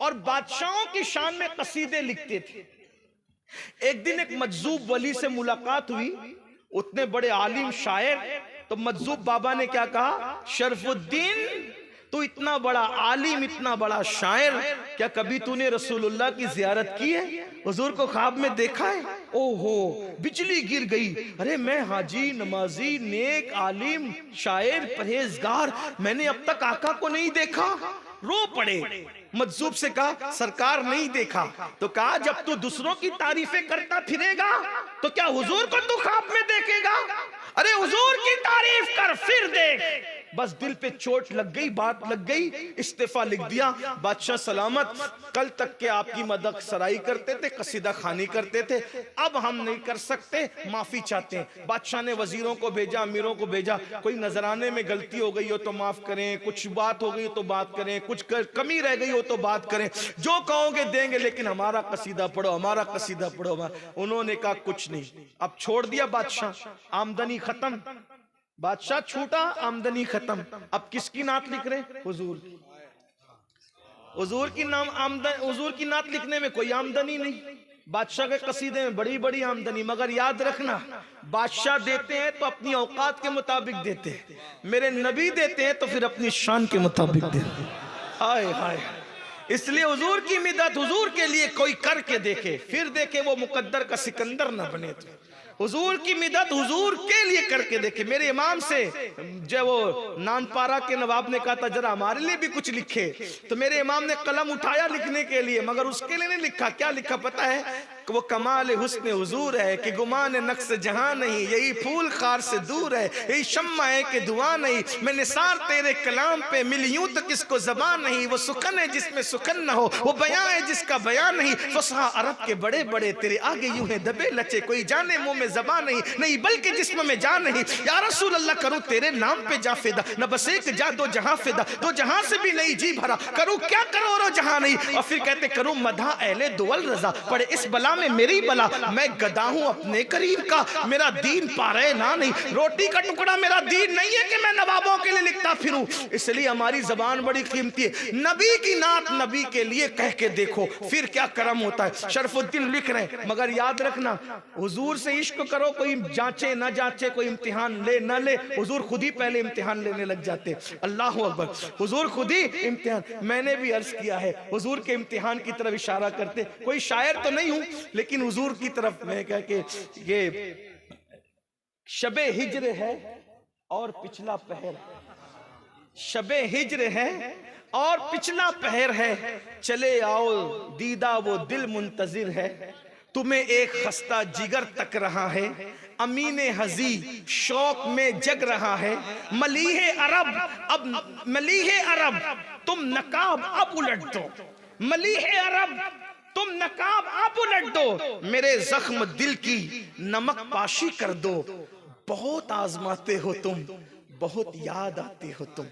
और बादशाहों की शान में कसीदे लिखते थे। एक दिन एक मजजूब वली से मुलाकात हुई, उतने बड़े आलिम शायर। तो मजजूब बाबा ने क्या कहा, शरफुद्दीन तू इतना बड़ा आलिम, इतना बड़ा शायर, क्या कभी तूने रसूलुल्लाह की जियारत की है? हुजूर को ख्वाब में देखा है? ओहो, बिजली गिर गई। अरे मैं हाजी, नमाजी, नेक, आलिम, शायर, परहेजगार, मैंने अब तक आका को नहीं देखा। रो पड़े। मजजूब से कहा सरकार नहीं देखा। तो कहा जब तू दूसरों की तारीफें करता फिरेगा तो क्या हुजूर को तू ख्वाब में देखेगा? अरे हुजूर की तारीफ कर फिर देख। बस दिल पे चोट लग गई, बात लग गई, इस्तीफा लिख दिया। बादशाह सलामत, कल तक के आपकी मदद सराई करते थे, कसीदा खानी करते थे, अब हम नहीं कर सकते, माफी चाहते हैं। बादशाह ने वजीरों को भेजा, अमीरों को भेजा, कोई नजराने में गलती हो गई हो तो माफ करें, कुछ बात हो गई तो बात करें, कुछ कमी रह गई हो तो बात करें, जो कहोगे देंगे, लेकिन हमारा कसीदा पढ़ो, हमारा कसीदा पढ़ो। उन्होंने कहा कुछ नहीं। अब छोड़ दिया बादशाह, आमदनी खत्म, बादशाह छूटा, आमदनी खत्म। अब किसकी नात लिख रहे? हुजूर की। हुजूर की नाम आमदनी, हुजूर की नात लिखने में कोई आमदनी नहीं, बादशाह के कसीदे में बड़ी बड़ी आमदनी। मगर याद रखना, बादशाह देते हैं तो अपनी औकात के मुताबिक देते हैं, मेरे नबी देते हैं तो फिर अपनी शान के मुताबिक देते हैं। हाय हाय, इसलिए हुजूर की मिदत हुजूर के लिए कोई करके देखे, फिर देखे वो मुकद्दर का सिकंदर न बने। तो हुजूर की मिदत हुजूर के लिए करके देखे। मेरे इमाम से जब वो नानपारा के नवाब ने कहा था जरा हमारे लिए भी कुछ लिखे, तो मेरे इमाम ने कलम उठाया लिखने के लिए, मगर उसके लिए नहीं लिखा। क्या लिखा पता है? वो कमाल हुस्न हुजूर है कि गुमान नक्स जहां नहीं, यही फूल खार से दूर है, यही शम्मा है कि दुआ नहीं, मैं निसार तेरे कलाम पे मिल यूं तो किसको ज़बान नहीं, वो सुखन है जिसमें सुखन न हो, वो बयां है जिसका बयान नहीं, फसहा अरब के बड़े बड़े तेरे आगे यूं है दबे लचे, कोई जाने मुंह में ज़बान नहीं, नहीं बल्कि जिस्म में जान नहीं। या रसूल अल्लाह करूं तेरे नाम पे जा फिदा, न बस एक जा दो जहां फिदा, दो जहां से भी नहीं जी भरा, करूं क्या करोड़ों जहां नहीं। और फिर कहते करूं मधा अहले दुअल रजा, पड़े इस बला में मेरी बला, मैं गदा हूं अपने करीब का, मेरा दीन पारे ना नहीं, रोटी का टुकड़ा मेरा दीन नहीं है कि मैं नवाबों के लिए लिखता फिरूं। इसलिए हमारी जबान बड़ी कीमती है। नबी की नात नबी के लिए कह के देखो, फिर क्या करम होता है। शरफुद्दीन लिख रहे हैं, मगर याद रखना हुजूर से इश्क करो, कोई जांचे ना जांचे, कोई इम्तिहान ले ना ले, हुजूर खुद ही पहले इम्तिहान लेने लग जाते। अल्लाह अकबर, हुजूर खुद ही इम्तिहान। मैंने भी अर्ज किया है, हुजूर के इम्तिहान की तरफ इशारा करते, कोई शायर तो नहीं हूं, लेकिन हुजूर की तरफ मैं कह के ये शबे हिज्र है और पिछला पहर, शबे हिज्र है और पिछला पहर है, चले आओ दीदा वो दिल मुंतजिर है, तुम्हें एक खस्ता जिगर तक रहा है, अमीने हजी शौक में जग रहा है, मलीहे अरब अब मलीहे अरब तुम नकाब अब उलट दो, मलीहे अरब तुम नकाब आप उलट दो, मेरे जख्म दिल की नमक पाशी कर दो, बहुत आजमाते हो तुम, बहुत याद आते हो तुम।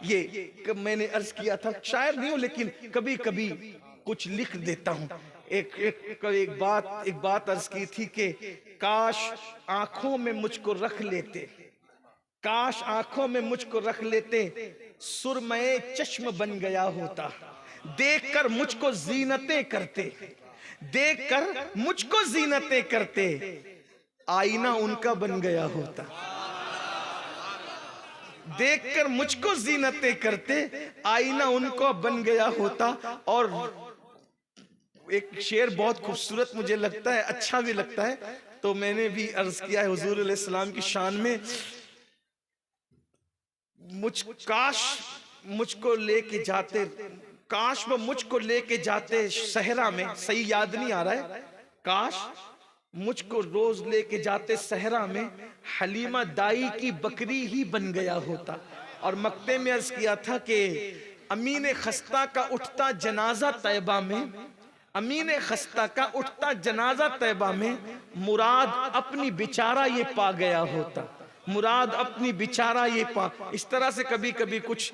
ये मैंने अर्ज किया था, शायर नहीं हूं लेकिन कभी कभी कुछ लिख देता हूं। एक बात अर्ज की थी कि काश आंखों में मुझको रख लेते, काश आंखों में मुझको रख लेते, सुरमए चश्म बन गया होता, देखकर मुझको जीनतें करते, देखकर मुझको जीनतें करते, आईना उनका बन गया होता, देखकर मुझको जीनतें करते, आईना उनको बन गया होता। और एक शेर बहुत खूबसूरत मुझे लगता है, अच्छा भी लगता है, तो मैंने भी अर्ज किया है हुजूर अलैहि सलाम की शान में, काश मुझको लेके जाते, काश वो मुझको लेके जाते सहरा में, सही याद नहीं आ रहा है, काश मुझको रोज लेके जाते सहरा में, हलीमा दाई की बकरी ही बन गया होता। और मक्ते में अर्ज किया था कि अमीन खस्ता का उठता जनाजा तैबा में, अमीन खस्ता का उठता जनाजा तैबा में, मुराद अपनी बेचारा ये पा गया होता, मुराद अपनी बेचारा ये पा। इस तरह से कभी कभी कुछ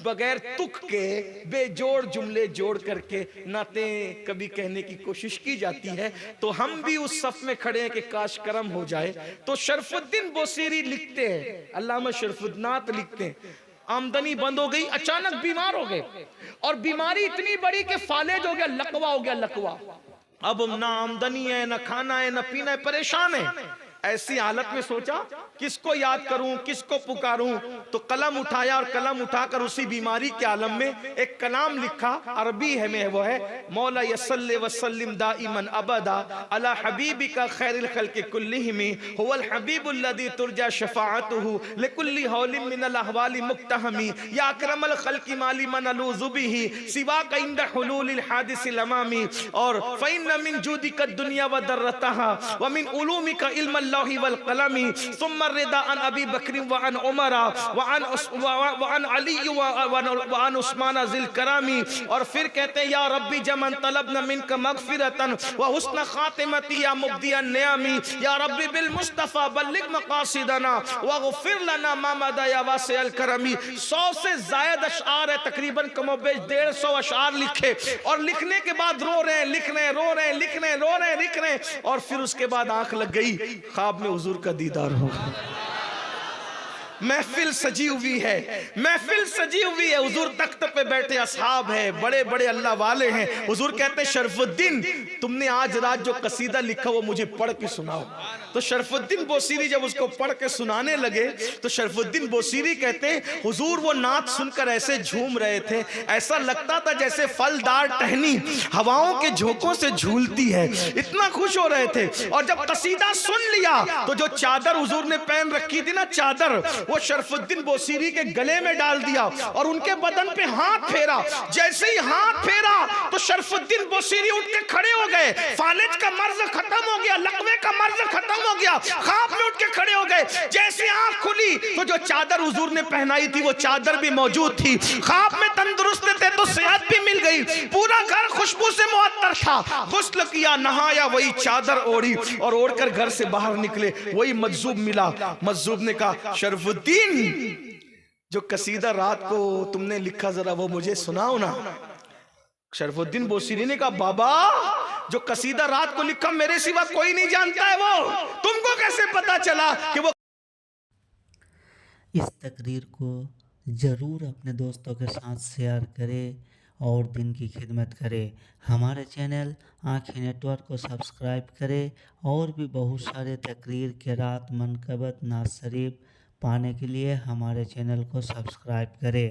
बगैर तुक के बेजोड़ जुमले जोड़ करके नातें कभी कहने की कोशिश की जाती है, तो हम भी उस सफ में खड़े हैं कि काश करम हो जाए। तो शरफुद्दीन बोसीरी लिखते हैं, अल्लामा शरफुद्दीन लिखते हैं, आमदनी बंद हो गई, अचानक बीमार हो गए और बीमारी इतनी बड़ी कि फालेज हो गया, लकवा हो गया, लकवा। अब ना आमदनी है, ना खाना है, ना पीना है, परेशान है। ऐसी हालत में सोचा किसको याद करूं, किसको पुकारूं, तो कलम उठाया और कलम उठाकर उसी बीमारी के आलम में एक कलाम लिखा, अरबी है में वो है, मौला यसल्ली वसल्लिम दाइमन अबदा अला हबीबिका खैरिल खल्क़ि कुल्लिहिम हुवल हबीबुल लज़ी तुरजा शफ़ाअतुहु लिकुल्ली हौलिन मिनल अहवाली मुक्तहमी या अकरमल खल्क़ि माली मन अलूज़ु बिही सिवाका इंद हुलूलिल हादिसिल अमामी और फ़इन्न मिन जूदिका दुनिया व दर्रतहा व मिन उलूमिका इल्म वल कलमी सुम्मा रिदा अन अबी बकर व अन उमर व अन अली व अन उस्मान ज़िल करामी। और फिर कहते हैं, या रब्बी जमन तलबना मिनका मगफिरतन व हुस्न खातिमती या मुब्दियन नियामी या रब्बी बिल मुस्तफा बल्लिग मकासिदना व गफिर लना मा मदा या वासिअल करमी। 100 से ज़ायद अशआर है, तकरीबन कमोबेश 150 अशआर लिखे और लिखने के बाद रो रहे हैं, लिख रहे हैं, रो रहे हैं, लिख रहे हैं, रो रहे हैं, लिख रहे हैं। और फिर उसके बाद आंख लग गई, ख्वाब में हुजूर का दीदार होगा। महफिल सजी हुई है, महफिल सजी हुई है, हुजूर तख्त पे बैठे, असहाब है, बड़े बड़े अल्लाह वाले हैं। हुजूर कहते हैं, शरफुद्दीन तुमने आज रात जो कसीदा लिखा वो मुझे पढ़ के सुनाओ। तो शरफुद्दीन बोसीरी जब उसको पढ़ के सुनाने लगे तो शरफुद्दीन बोसीरी कहते हैं, हुजूर वो नात सुनकर ऐसे झूम रहे थे, ऐसा लगता था जैसे फलदार टहनी हवाओं के झोंकों से झूलती है, इतना खुश हो रहे थे। और जब कसीदा सुन लिया तो जो चादर हुजूर ने पहन रखी थी ना, चादर, वो शरफुद्दीन बोसीरी के गले में डाल दिया और उनके बदन पे हाथ फेरा। जैसे ही हाथ फेरा तो शरफुद्दीन बोसीरी उठ के खड़े हो गए, फालिज का मर्ज खत्म हो गया, लकवे का मर्ज खत्म हो गया, ख्वाब में उठ के खड़े हो गए। जैसे आंख खुली तो जो चादर हुजूर ने पहनाई थी वो चादर भी मौजूद थी, ख्वाब में तंदुरुस्त थे तो सेहत भी मिल गई, पूरा घर खुशबू से मुअत्तर था। गुस्ल किया, नहाया, वही चादर ओढ़ी और ओढ़कर घर से बाहर निकले, वही मजजूब मिला। मजजूब ने कहा, शरफुद्दीन जो कसीदा रात को तुमने लिखा जरा वो मुझे सुनाओ ना। शरफुद्दीन बोसीरी ने कहा, बाबा जो कसीदा रात को लिखा मेरे सिवा कोई नहीं जानता है, वो तुमको कैसे पता चला कि वो। इस तकरीर को ज़रूर अपने दोस्तों के साथ शेयर करें और दिन की खिदमत करें। हमारे चैनल आँखें नेटवर्क को सब्सक्राइब करें और भी बहुत सारे तकरीर के रात मनकबत नाज शरीफ पाने के लिए हमारे चैनल को सब्सक्राइब करें।